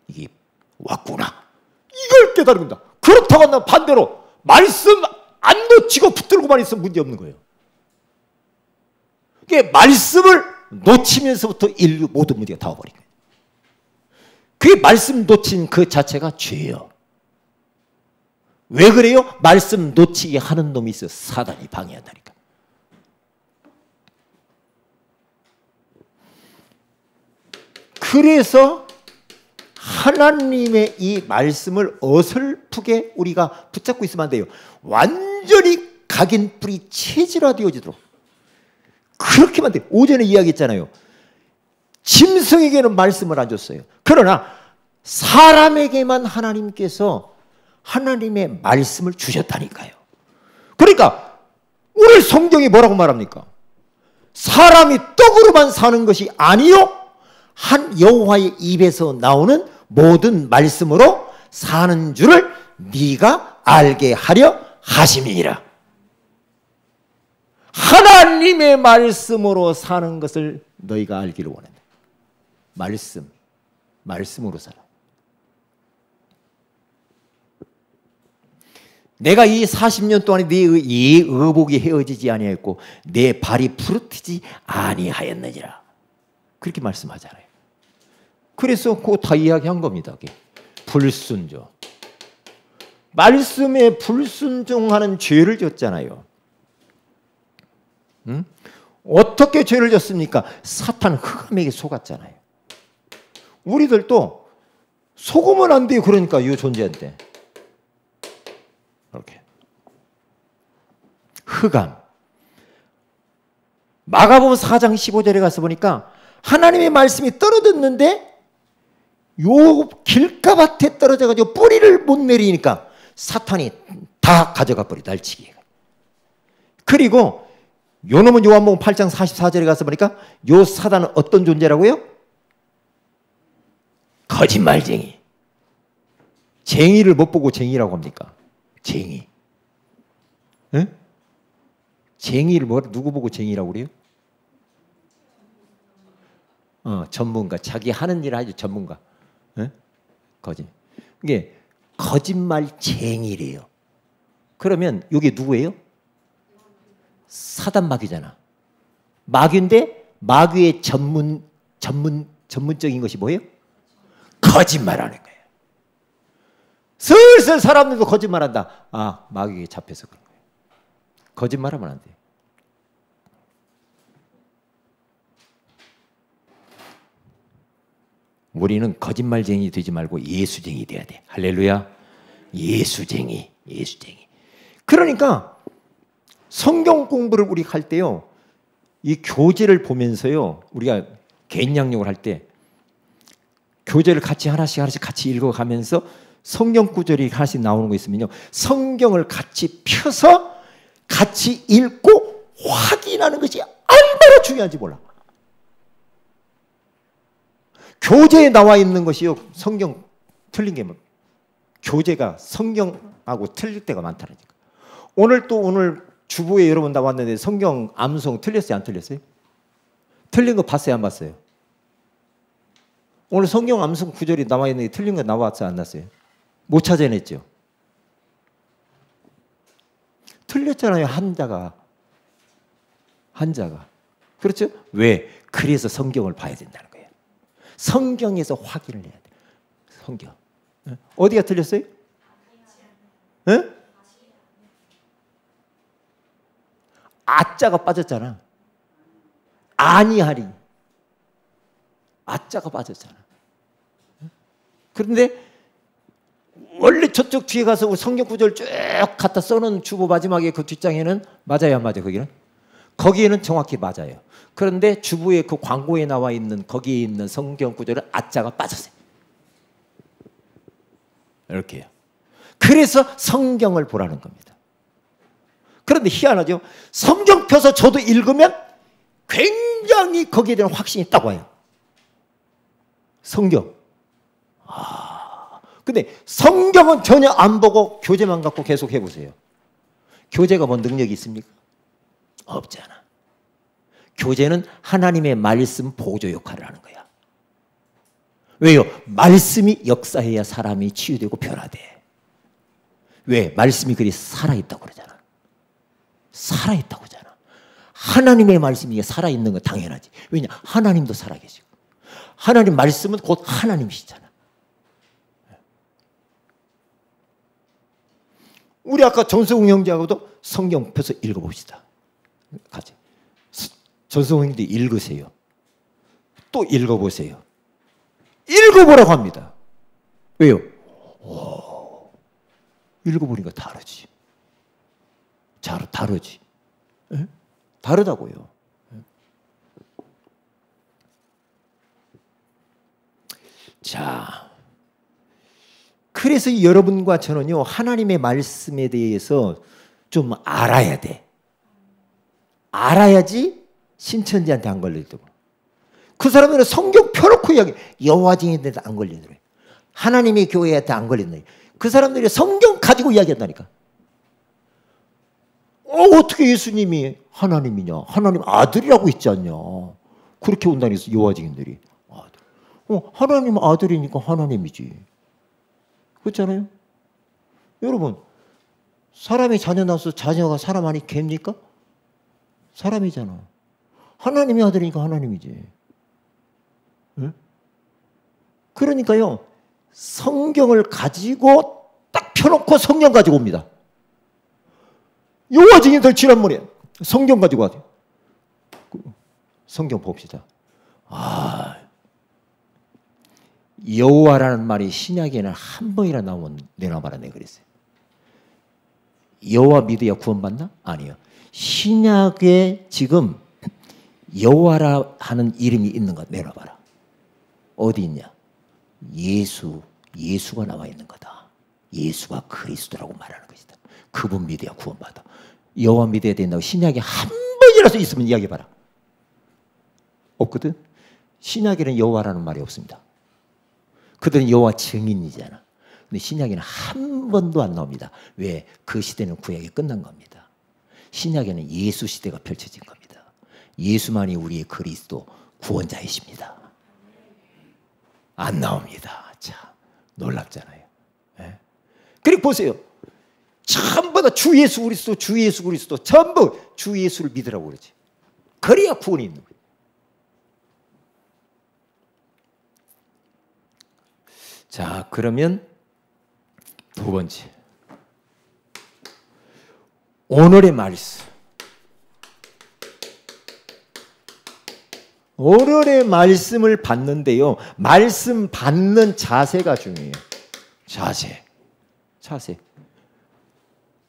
이게 왔구나. 이걸 깨달습니다. 그렇다고 한다면 반대로 말씀 안 놓치고 붙들고만 있으면 문제 없는 거예요. 그게 말씀을 놓치면서부터 인류 모든 문제가 다 와버린 거예요. 그게 말씀 놓친 그 자체가 죄예요. 왜 그래요? 말씀 놓치게 하는 놈이 있어. 사단이 방해한다니까. 그래서 하나님의 이 말씀을 어설프게 우리가 붙잡고 있으면 안 돼요. 완전히 각인 뿌리 체질화되어지도록 그렇게만 돼요. 오전에 이야기했잖아요. 짐승에게는 말씀을 안 줬어요. 그러나 사람에게만 하나님께서 하나님의 말씀을 주셨다니까요. 그러니까 오늘 성경이 뭐라고 말합니까? 사람이 떡으로만 사는 것이 아니요 한 여호와의 입에서 나오는 모든 말씀으로 사는 줄을 네가 알게 하려 하심이니라. 하나님의 말씀으로 사는 것을 너희가 알기를 원한다. 말씀으로 살아. 내가 이 40년 동안에 네 의복이 헤어지지 아니하였고 내 발이 부르트지 아니하였느니라. 그렇게 말씀하잖아요. 그래서 그거 다 이야기한 겁니다. 불순종, 말씀에 불순종하는 죄를 졌잖아요. 응? 어떻게 죄를 졌습니까? 사탄 흑암에게 속았잖아요. 우리들도 속으면 안 돼요. 그러니까 이 존재한테. 이렇게. 흑암. 마가복음 4장 15절에 가서 보니까 하나님의 말씀이 떨어졌는데 요 길가밭에 떨어져가지고 뿌리를 못 내리니까 사탄이 다 가져가 버려, 날치기. 그리고 요놈은 요한복음 8장 44절에 가서 보니까 요 사단은 어떤 존재라고요? 거짓말쟁이. 쟁이를 못 보고 쟁이라고 합니까? 쟁이. 응? 쟁이를 누구 보고 쟁이라고 그래요? 전문가. 자기 하는 일을 하죠. 전문가. 응? 거짓. 이게 거짓말쟁이래요. 그러면 이게 누구예요? 사단 마귀잖아. 마귀인데 마귀의 전문적인 것이 뭐예요? 거짓말하는 거예요. 슬슬 사람들도 거짓말한다. 아, 마귀에 잡혀서 그런 거예요. 거짓말하면 안 돼요. 우리는 거짓말쟁이 되지 말고 예수쟁이 돼야 돼. 할렐루야. 예수쟁이. 그러니까 성경 공부를 우리 할 때요, 이 교재를 보면서요, 우리가 개인 양육을 할 때 교재를 같이 하나씩 같이 읽어가면서 성경 구절이 하나씩 나오는 거 있으면요, 성경을 같이 펴서 같이 읽고 확인하는 것이 얼마나 중요한지 몰라. 교재에 나와 있는 것이요, 성경 틀린 게 뭐, 교재가 성경하고 틀릴 때가 많다니까. 오늘 주부에 여러분 나왔는데 성경 암송 틀렸어요, 안 틀렸어요? 틀린 거 봤어요, 안 봤어요? 오늘 성경 암송 구절이 나와 있는데 틀린 거 나왔어요, 안 나왔어요? 못 찾아냈죠? 틀렸잖아요, 한자가. 그렇죠? 왜? 그래서 성경을 봐야 된다는 거예요. 성경에서 확인을 해야 돼요. 성경. 어디가 틀렸어요? 네? 아자가 빠졌잖아. 아니하리. 아자가 빠졌잖아. 그런데 원래 저쪽 뒤에 가서 성경 구절 쭉 갖다 써놓은 주보 마지막에 그 뒷장에는 맞아요, 안 맞아요? 거기에는 정확히 맞아요. 그런데 주부의 그 광고에 나와 있는 거기에 있는 성경 구절은 아자가 빠졌어요. 이렇게요. 그래서 성경을 보라는 겁니다. 그런데 희한하죠? 성경 펴서 저도 읽으면 굉장히 거기에 대한 확신이 딱 와요. 성경. 근데 성경은 전혀 안 보고 교재만 갖고 계속 해보세요. 교재가 뭐 능력이 있습니까? 없잖아. 교재는 하나님의 말씀 보조 역할을 하는 거야. 왜요? 말씀이 역사해야 사람이 치유되고 변화돼. 왜? 말씀이 그리 살아있다고 그러잖아. 살아있다고 하잖아. 하나님의 말씀이 살아있는 건 당연하지. 왜냐? 하나님도 살아계시고 하나님 말씀은 곧 하나님이시잖아. 우리 아까 전성웅 형제하고도 성경 펴서 읽어봅시다. 같이. 전성웅 형제 읽으세요. 또 읽어보세요. 읽어보라고 합니다. 왜요? 읽어보니까 다르지. 다르지. 에? 다르다고요. 자, 그래서 여러분과 저는요, 하나님의 말씀에 대해서 좀 알아야 돼. 알아야지 신천지한테 안 걸리더라고. 그 사람들은 성경 펴놓고 이야기, 여호와 증인한테 안 걸리더라고. 하나님의 교회한테 안 걸린다. 그 사람들이 성경 가지고 이야기한다니까. 어떻게 예수님이 하나님이냐? 하나님 아들이라고 있지 않냐? 그렇게 온다니 여호와 증인들이. 하나님 아들이니까 하나님이지. 그렇잖아요? 여러분, 사람이 자녀 낳아서 자녀가 사람 아니 개입니까? 사람이잖아. 하나님의 아들이니까 하나님이지. 응? 그러니까요, 성경을 가지고 딱 펴놓고 성경 가지고 옵니다. 여호와 증인들 지난번에 성경 가지고 와요. 성경 봅시다. 여호와라는 말이 신약에는 한 번이나 나오면 내놔봐라 내가 그랬어요. 여호와 믿어야 구원받나? 아니요. 신약에 지금 여호와라 하는 이름이 있는 거 내놔봐라. 어디 있냐? 예수가 나와 있는 거다. 예수가 그리스도라고 말하는 것이다. 그분 믿어야 구원받아. 여호와 믿어야 된다고 신약에 한 번이라도 있으면 이야기해봐라. 없거든? 신약에는 여호와라는 말이 없습니다. 그들은 여호와 증인이잖아. 근데 신약에는 한 번도 안 나옵니다. 왜? 그 시대는 구약이 끝난 겁니다. 신약에는 예수 시대가 펼쳐진 겁니다. 예수만이 우리의 그리스도 구원자이십니다. 안 나옵니다. 참 놀랍잖아요. 네? 그리고 보세요. 전부 다 주 예수 그리스도, 주 예수 그리스도, 전부 주 예수를 믿으라고 그러지. 그래야 구원이 있는 거예요. 자, 그러면 두 번째. 오늘의 말씀. 오늘의 말씀을 받는데요. 말씀 받는 자세가 중요해요. 자세.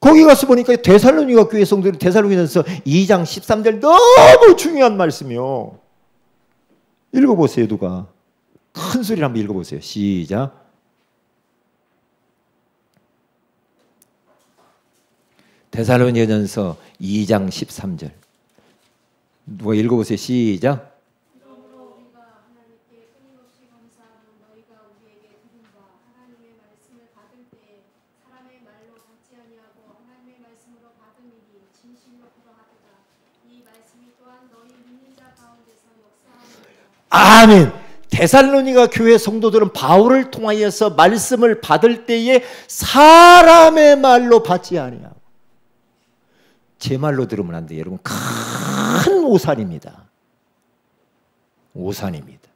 거기 가서 보니까 데살로니가 교회 성도들 데살로니가서 2장 13절 너무 중요한 말씀이요. 읽어보세요. 누가. 큰 소리로 한번 읽어보세요. 시작. 데살로니가전서 2장 13절. 누가 읽어보세요. 시작. 그러므로 우리가 하나님께 끊임없이 감사하는 너희가 우리에게 들은 바 하나님의 말씀을 받을 때에 사람의 말로 받지 아니하고 하나님의 말씀으로 받은 일이 진실로 그러하도다. 이 말씀이 또한 너희 믿는 자 가운데서 역사하느니라. 아멘. 데살로니가 교회 성도들은 바울을 통하여서 말씀을 받을 때에 사람의 말로 받지 아니하고 제 말로 들으면 안 돼요. 여러분 큰 오산입니다. 오산입니다.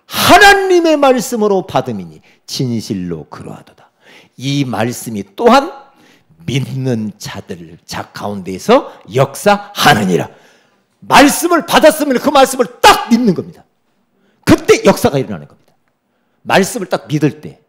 하나님의 말씀으로 받음이니 진실로 그러하도다. 이 말씀이 또한 믿는 자들 자 가운데서 역사하느니라. 말씀을 받았으면 그 말씀을 딱 믿는 겁니다. 그때 역사가 일어나는 겁니다. 말씀을 딱 믿을 때.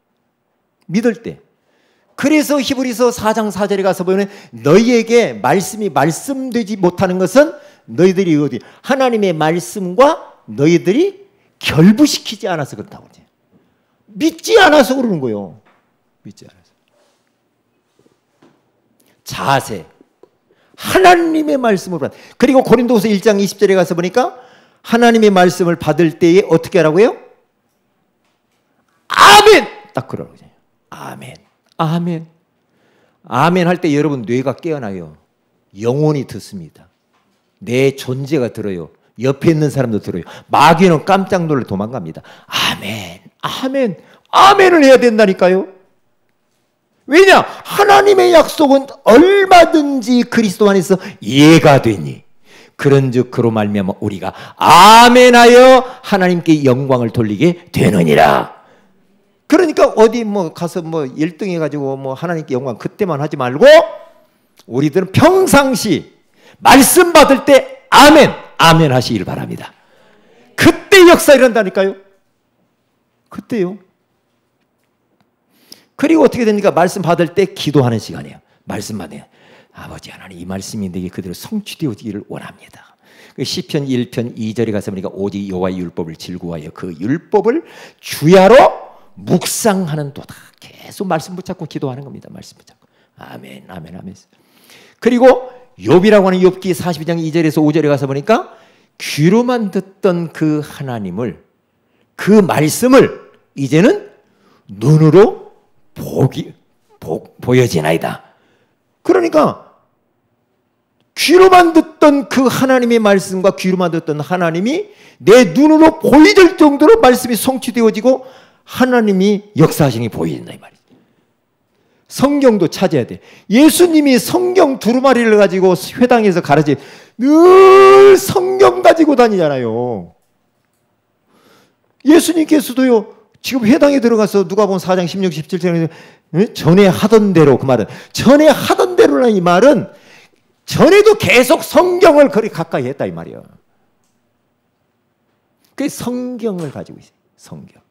그래서 히브리서 4장 4절에 가서 보면 너희에게 말씀이 말씀되지 못하는 것은 너희들이 어디 하나님의 말씀과 너희들이 결부시키지 않아서 그렇다고 그러죠. 믿지 않아서 그러는 거예요. 믿지 않아서. 자세. 하나님의 말씀을 받. 그리고 고린도후서 1장 20절에 가서 보니까 하나님의 말씀을 받을 때에 어떻게 하라고요? 아멘. 딱 그러라고 그러죠. 아멘. 아멘. 아멘 할 때 여러분 뇌가 깨어나요. 영혼이 듣습니다. 내 존재가 들어요. 옆에 있는 사람도 들어요. 마귀는 깜짝 놀라 도망갑니다. 아멘. 아멘. 아멘을 해야 된다니까요. 왜냐? 하나님의 약속은 얼마든지 그리스도 안에서 예가 되니 그런즉 그로 말미암아 우리가 아멘하여 하나님께 영광을 돌리게 되느니라. 그러니까 어디 뭐 가서 뭐 1등 해가지고 뭐 하나님께 영광 그때만 하지 말고 우리들은 평상시 말씀 받을 때 아멘, 아멘 하시길 바랍니다. 그때 역사 일어난다니까요. 그때요. 그리고 어떻게 됩니까? 말씀 받을 때 기도하는 시간이에요. 말씀 받아요. 아버지 하나님 이 말씀이 내게 그대로 성취되어지기를 원합니다. 시편 1편 2절에 가서 보니까 오직 여호와의 율법을 즐거워하여 그 율법을 주야로 묵상하는 도다. 계속 말씀 붙잡고 기도하는 겁니다. 말씀 붙잡고. 아멘, 아멘, 아멘. 그리고 욥이라고 하는 욥기 42장 2절에서 5절에 가서 보니까 귀로만 듣던 그 하나님을 그 말씀을 이제는 눈으로 보여지나이다. 그러니까 귀로만 듣던 그 하나님의 말씀과 귀로만 듣던 하나님이 내 눈으로 보이질 정도로 말씀이 성취되어지고 하나님이 역사하시는 게 보인다 이 말이죠. 성경도 찾아야 돼. 예수님이 성경 두루마리를 가지고 회당에서 가르치 늘 성경 가지고 다니잖아요. 예수님께서도요 지금 회당에 들어가서 누가복음 4장 16, 17절에 전에 하던 대로, 그 말은 전에 하던 대로라는 이 말은 전에도 계속 성경을 그리 가까이 했다 이 말이에요. 그 성경을 가지고 있어요. 성경.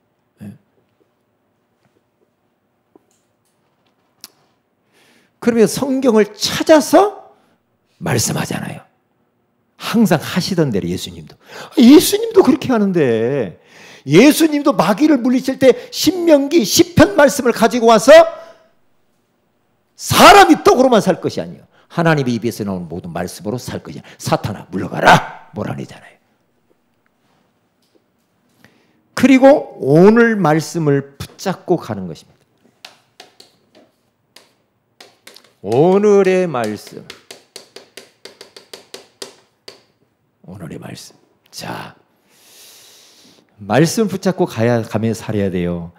그러면 성경을 찾아서 말씀하잖아요. 항상 하시던 대로 예수님도 그렇게 하는데, 예수님도 마귀를 물리칠 때 신명기 10편 말씀을 가지고 와서 사람이 떡으로만 살 것이 아니에요. 하나님의 입에서 나오는 모든 말씀으로 살 것이야. 사탄아 물러가라 몰아내잖아요. 그리고 오늘 말씀을 붙잡고 가는 것입니다. 오늘의 말씀. 자, 말씀 붙잡고 가면 살아야 돼요.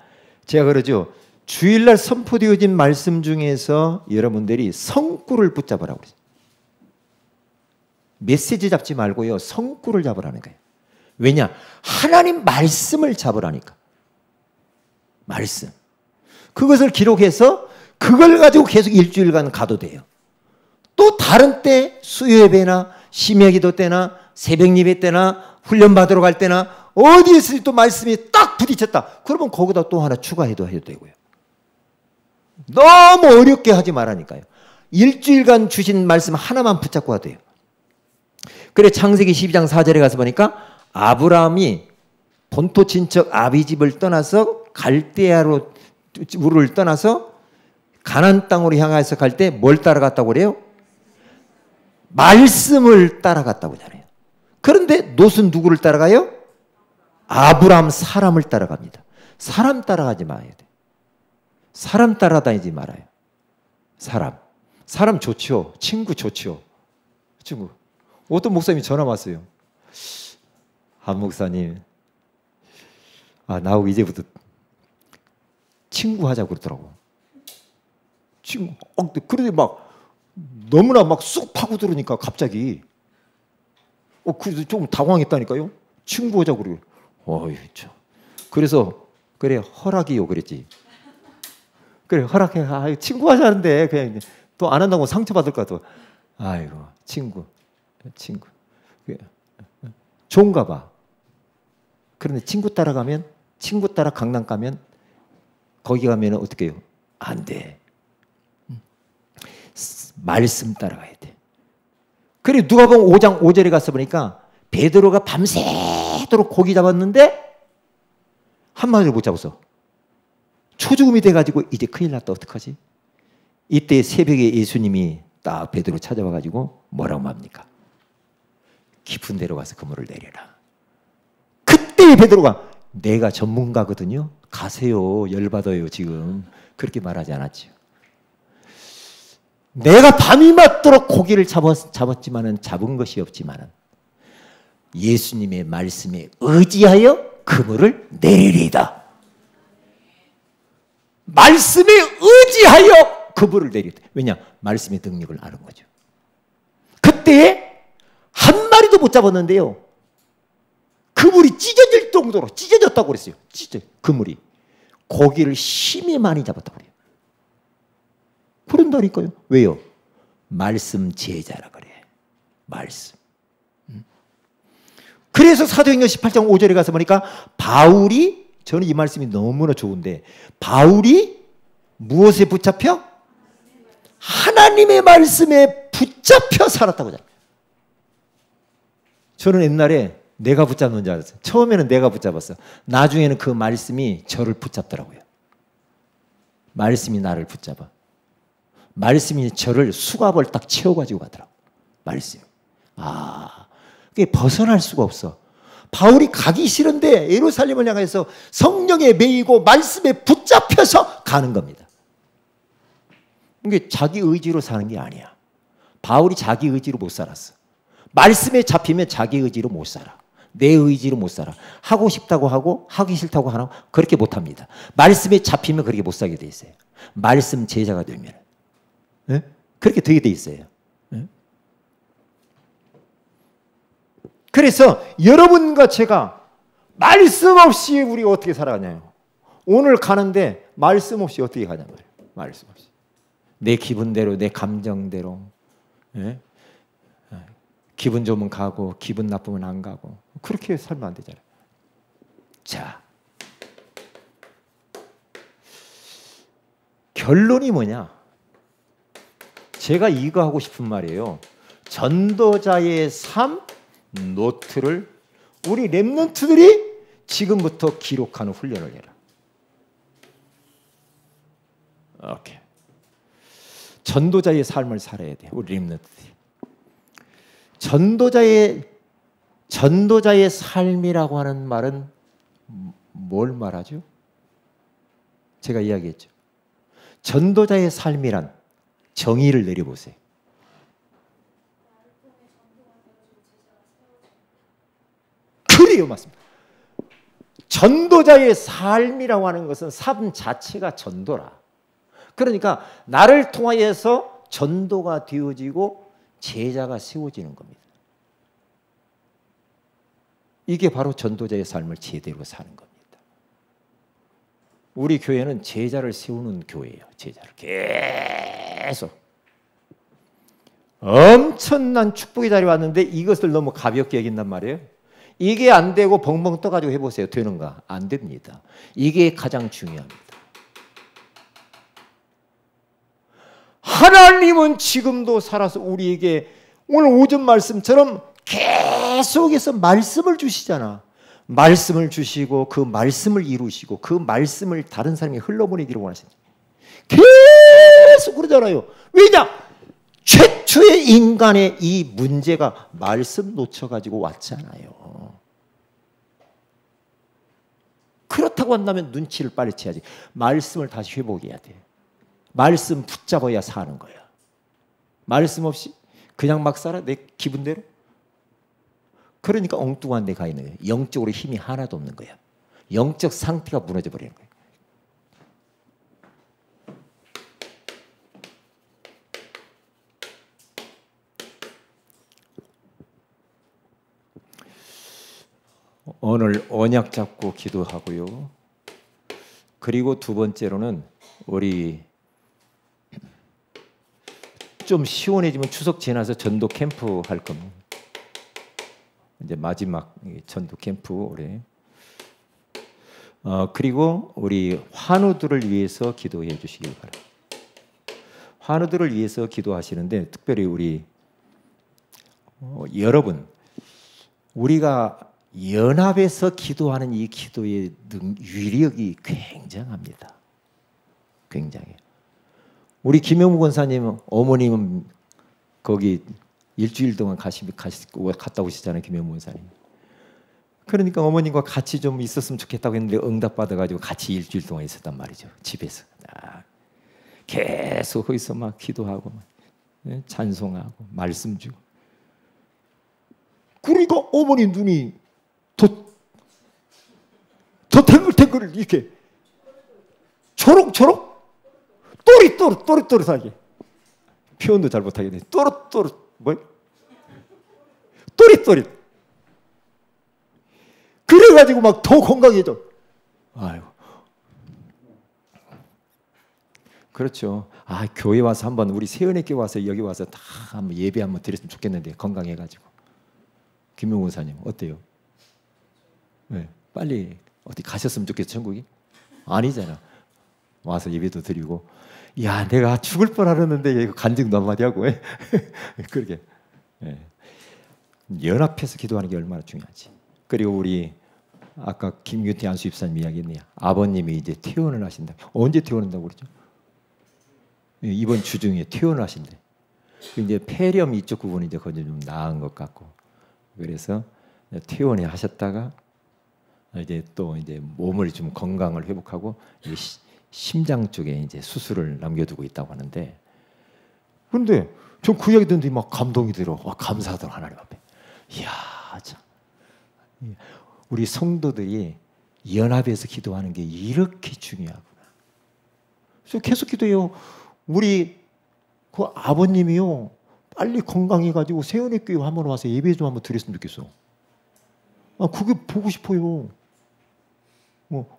제가 그러죠. 주일날 선포되어진 말씀 중에서 여러분들이 성구를 붙잡으라고 그러죠. 메시지 잡지 말고요. 성구를 잡으라는 거예요. 왜냐? 하나님 말씀을 잡으라니까. 말씀. 그것을 기록해서 그걸 가지고 계속 일주일간 가도 돼요. 또 다른 때 수요예배나 심야기도 때나 새벽예배 때나 훈련 받으러 갈 때나 어디에서 또 말씀이 딱 부딪혔다. 그러면 거기다 또 하나 추가해도 해도 되고요. 너무 어렵게 하지 말라니까요. 일주일간 주신 말씀 하나만 붙잡고 가도 돼요. 그래 창세기 12장 4절에 가서 보니까 아브라함이 본토 친척 아비집을 떠나서 갈대아로 우르를 떠나서 가나안 땅으로 향해서 갈 때 뭘 따라갔다고 그래요? 말씀을 따라갔다고 하잖아요. 그런데 롯은 누구를 따라가요? 아브라함 사람을 따라갑니다. 사람 따라가지 마야 돼. 사람 따라다니지 말아요. 사람 좋죠. 친구 좋죠. 친구. 어떤 목사님이 전화 왔어요. 한 목사님, 나하고 이제부터 친구 하자고 그러더라고. 친구. 그런데 막 너무나 막 쑥 파고들으니까 갑자기 그래서 조금 당황했다니까요. 친구 하자고 그래요. 그래서 그래 허락이요 그랬지. 그래 허락해. 친구 하자는데 그냥 또 안 한다고 상처받을 것 같아. 아이고 친구 좋은가 봐. 그런데 친구 따라 강남 가면 거기 가면 어떻게 해요? 안 돼. 말씀 따라가야 돼. 그리고 누가복음 5장 5절에 가서 보니까 베드로가 밤새도록 고기 잡았는데 한 마리를 못 잡았어. 초죽음이 돼가지고 이제 큰일 났다 어떡하지? 이때 새벽에 예수님이 딱 베드로 찾아와가지고 뭐라고 합니까? 깊은 데로 가서 그물을 내려라. 그때 베드로가 내가 전문가거든요. 가세요. 열받아요 지금. 그렇게 말하지 않았죠. 내가 밤이 맞도록 고기를 잡았지만은 잡은 것이 없지만은 예수님의 말씀에 의지하여 그물을 내리리다. 말씀에 의지하여 그물을 내리다. 왜냐? 말씀의 능력을 아는 거죠. 그때 한 마리도 못 잡았는데요. 그물이 찢어질 정도로 찢어졌다고 그랬어요. 그물이. 고기를 심히 많이 잡았다고 그래요. 그런다니까요. 왜요? 말씀 제자라 그래. 말씀. 그래서 사도행전 18장 5절에 가서 보니까 바울이, 저는 이 말씀이 너무나 좋은데, 바울이 무엇에 붙잡혀? 하나님의 말씀에 붙잡혀 살았다고 하잖아요. 저는 옛날에 내가 붙잡는 줄 알았어요. 처음에는 내가 붙잡았어. 나중에는 그 말씀이 저를 붙잡더라고요. 말씀이 나를 붙잡아. 말씀이 저를 수갑을 딱 채워가지고 가더라고. 말씀. 그게 벗어날 수가 없어. 바울이 가기 싫은데 예루살렘을 향해서 성령에 매이고 말씀에 붙잡혀서 가는 겁니다. 이게 자기 의지로 사는 게 아니야. 바울이 자기 의지로 못 살았어. 말씀에 잡히면 자기 의지로 못 살아. 내 의지로 못 살아. 하고 싶다고 하고 하기 싫다고 하나 그렇게 못 합니다. 말씀에 잡히면 그렇게 못 살게 돼 있어요. 말씀 제자가 되면. 네? 그렇게 되게 돼 있어요. 네? 그래서 여러분과 제가 말씀 없이 우리가 어떻게 살아가냐요. 오늘 가는데 말씀 없이 어떻게 가냔 말이에요. 말씀 없이. 내 기분대로, 내 감정대로. 예? 기분 좋으면 가고 기분 나쁘면 안 가고 그렇게 살면 안 되잖아요. 자, 결론이 뭐냐? 제가 이거 하고 싶은 말이에요. 전도자의 삶 노트를 우리 렘넌트들이 지금부터 기록하는 훈련을 해라. 오케이. 전도자의 삶을 살아야 돼. 우리 렘넌트들이. 전도자의 삶이라고 하는 말은 뭘 말하죠? 제가 이야기했죠. 전도자의 삶이란 정의를 내려보세요. 그래요, 맞습니다. 전도자의 삶이라고 하는 것은 삶 자체가 전도라. 그러니까 나를 통하여서 전도가 되어지고 제자가 세워지는 겁니다. 이게 바로 전도자의 삶을 제대로 사는 겁니다. 우리 교회는 제자를 세우는 교회예요. 제자를 계속 엄청난 축복의 자리에 왔는데 이것을 너무 가볍게 여긴단 말이에요. 이게 안 되고 벙벙 떠가지고 해보세요. 되는가? 안 됩니다. 이게 가장 중요합니다. 하나님은 지금도 살아서 우리에게 오늘 오전 말씀처럼 계속해서 말씀을 주시잖아. 말씀을 주시고 그 말씀을 이루시고 그 말씀을 다른 사람이 흘러보내기를 원하시는 계속 그러잖아요. 왜냐? 최초의 인간의 이 문제가 말씀 놓쳐가지고 왔잖아요. 그렇다고 한다면 눈치를 빨리 채야지. 말씀을 다시 회복해야 돼. 말씀 붙잡아야 사는 거야. 말씀 없이 그냥 막 살아? 내 기분대로? 그러니까 엉뚱한 데 가 있는 거예요. 영적으로 힘이 하나도 없는 거야. 영적 상태가 무너져 버리는 거예요. 오늘 언약 잡고 기도하고요. 그리고 두 번째로는 우리 좀 시원해지면 추석 지나서 전도 캠프 할 겁니다. 이제 마지막 전도 캠프 올해. 그리고 우리 환우들을 위해서 기도해 주시길 바랍니다. 환우들을 위해서 기도하시는데 특별히 우리 여러분 우리가 연합해서 기도하는 이 기도의 위력이 굉장합니다. 굉장해요. 우리 김영무 권사님 어머님은 거기 일주일 동안 갔다 오시잖아요. 김영무 권사님. 그러니까 어머님과 같이 좀 있었으면 좋겠다고 했는데 응답받아가지고 같이 일주일 동안 있었단 말이죠. 집에서. 계속 거기서 막 기도하고 막 찬송하고 말씀 주고. 그러니까 어머니 눈이 더 탱글탱글 이렇게 초록초록 또릿또릿하게 표현도 잘 못하게 돼. 또릿또릿 뭐야? 또릿또릿. 그래가지고 막 더 건강해져. 아유. 그렇죠. 교회 와서 한번 우리 세연에게 와서 여기 와서 다 한번 예배 한번 드렸으면 좋겠는데 건강해가지고. 김용훈 원사님 어때요? 네, 빨리 어디 가셨으면 좋겠어 천국이? 아니잖아. 와서 예배도 드리고. 야, 내가 죽을 뻔하렸는데 이거 간증도 한마디 하고. 그러게. 네. 연합해서 기도하는 게 얼마나 중요하지. 그리고 우리 아까 김규태 안수 집사님 이야기했네요. 아버님이 이제 퇴원을 하신다. 언제 퇴원한다고 그러죠? 이번 주 중에 퇴원을 하신대. 이제 폐렴 이쪽 부분이 이제 거의 좀 나은 것 같고. 그래서 퇴원을 하셨다가 이제 또 이제 몸을 좀 건강을 회복하고 심장 쪽에 이제 수술을 남겨두고 있다고 하는데. 그런데 전 그 이야기 듣는데 막 감동이 들어. 감사하더라 하나님 앞에. 이야, 참. 우리 성도들이 연합해서 기도하는 게 이렇게 중요하구나. 그래서 계속 기도해요. 우리 그 아버님이요 빨리 건강해가지고 세연의 교회 한번 와서 예배 좀 한번 드렸으면 좋겠어. 그게 보고 싶어요.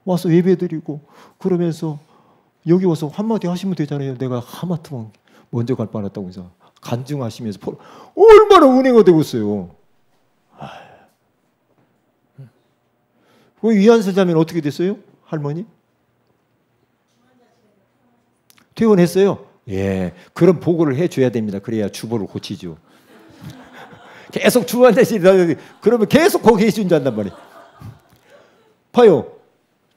와서 예배드리고 그러면서 여기 와서 한마디 하시면 되잖아요. 내가 하마터면 먼저 갈 뻔했다고 해서 간증하시면서 얼마나 은혜가 되고 있어요. 그 이한세 자매는 어떻게 됐어요? 할머니? 퇴원했어요. 예, 그런 보고를 해줘야 됩니다. 그래야 주보를 고치죠. 계속 주한대시 그러면 계속 거기 계신 줄 안단 말이에요. 봐요.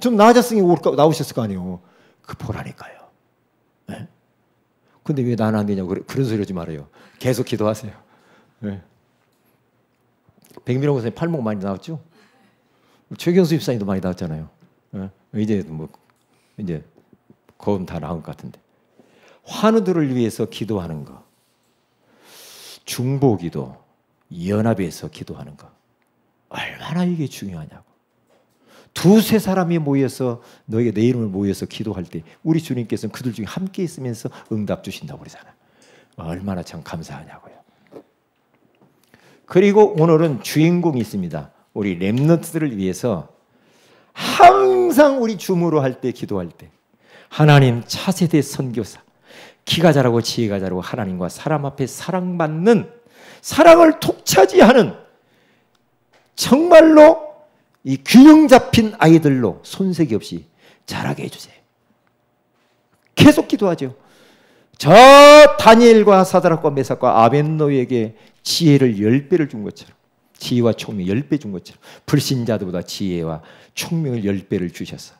좀 나아졌으니 나오셨을 거 아니에요. 그 보라니까요. 네? 근데 왜 나는 안 되냐고 그런 소리 하지 말아요. 계속 기도하세요. 네. 백미령 선생님 팔목 많이 나왔죠? 최경수 집사님도 많이 나왔잖아요. 네? 이제 이제 거음 다 나온 것 같은데. 환우들을 위해서 기도하는 거, 중보기도, 연합에서 기도하는 거, 얼마나 이게 중요하냐고. 두세 사람이 모여서 너에게 내 이름을 모여서 기도할 때 우리 주님께서는 그들 중에 함께 있으면서 응답 주신다고 그러잖아요. 얼마나 참 감사하냐고요. 그리고 오늘은 주인공이 있습니다. 우리 렘넌트들을 위해서 항상 우리 주무로 할 때 기도할 때 하나님 차세대 선교사, 키가 자라고 지혜가 자라고 하나님과 사람 앞에 사랑받는, 사랑을 독차지하는 정말로 이 균형 잡힌 아이들로 손색이 없이 자라게 해주세요. 계속 기도하죠. 저 다니엘과 사드락과 메삭과 아벳노에게 지혜를 10배를 준 것처럼, 지혜와 총명 10배 준 것처럼 불신자들보다 지혜와 총명을 10배를 주셔서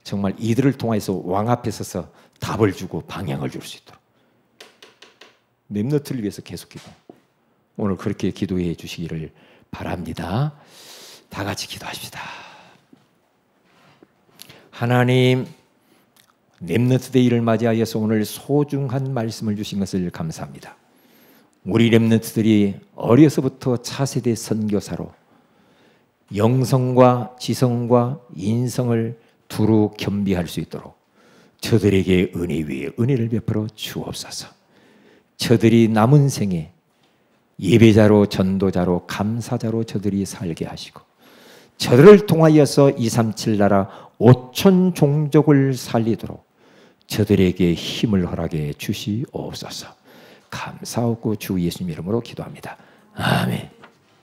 정말 이들을 통해서 왕 앞에 서서 답을 주고 방향을 줄 수 있도록 렘넌트를 위해서 계속 기도. 오늘 그렇게 기도해 주시기를 바랍니다. 다 같이 기도하십시다. 하나님, 렘넌트 데이를 맞이하여서 오늘 소중한 말씀을 주신 것을 감사합니다. 우리 렘넌트들이 어려서부터 차세대 선교사로 영성과 지성과 인성을 두루 겸비할 수 있도록 저들에게 은혜 위에 은혜를 베풀어 주옵소서. 저들이 남은 생에 예배자로, 전도자로, 감사자로 저들이 살게 하시고 저들을 통하여서 237 나라 5천 종족을 살리도록 저들에게 힘을 허락해 주시옵소서. 감사하고 주 예수님 이름으로 기도합니다. 아멘.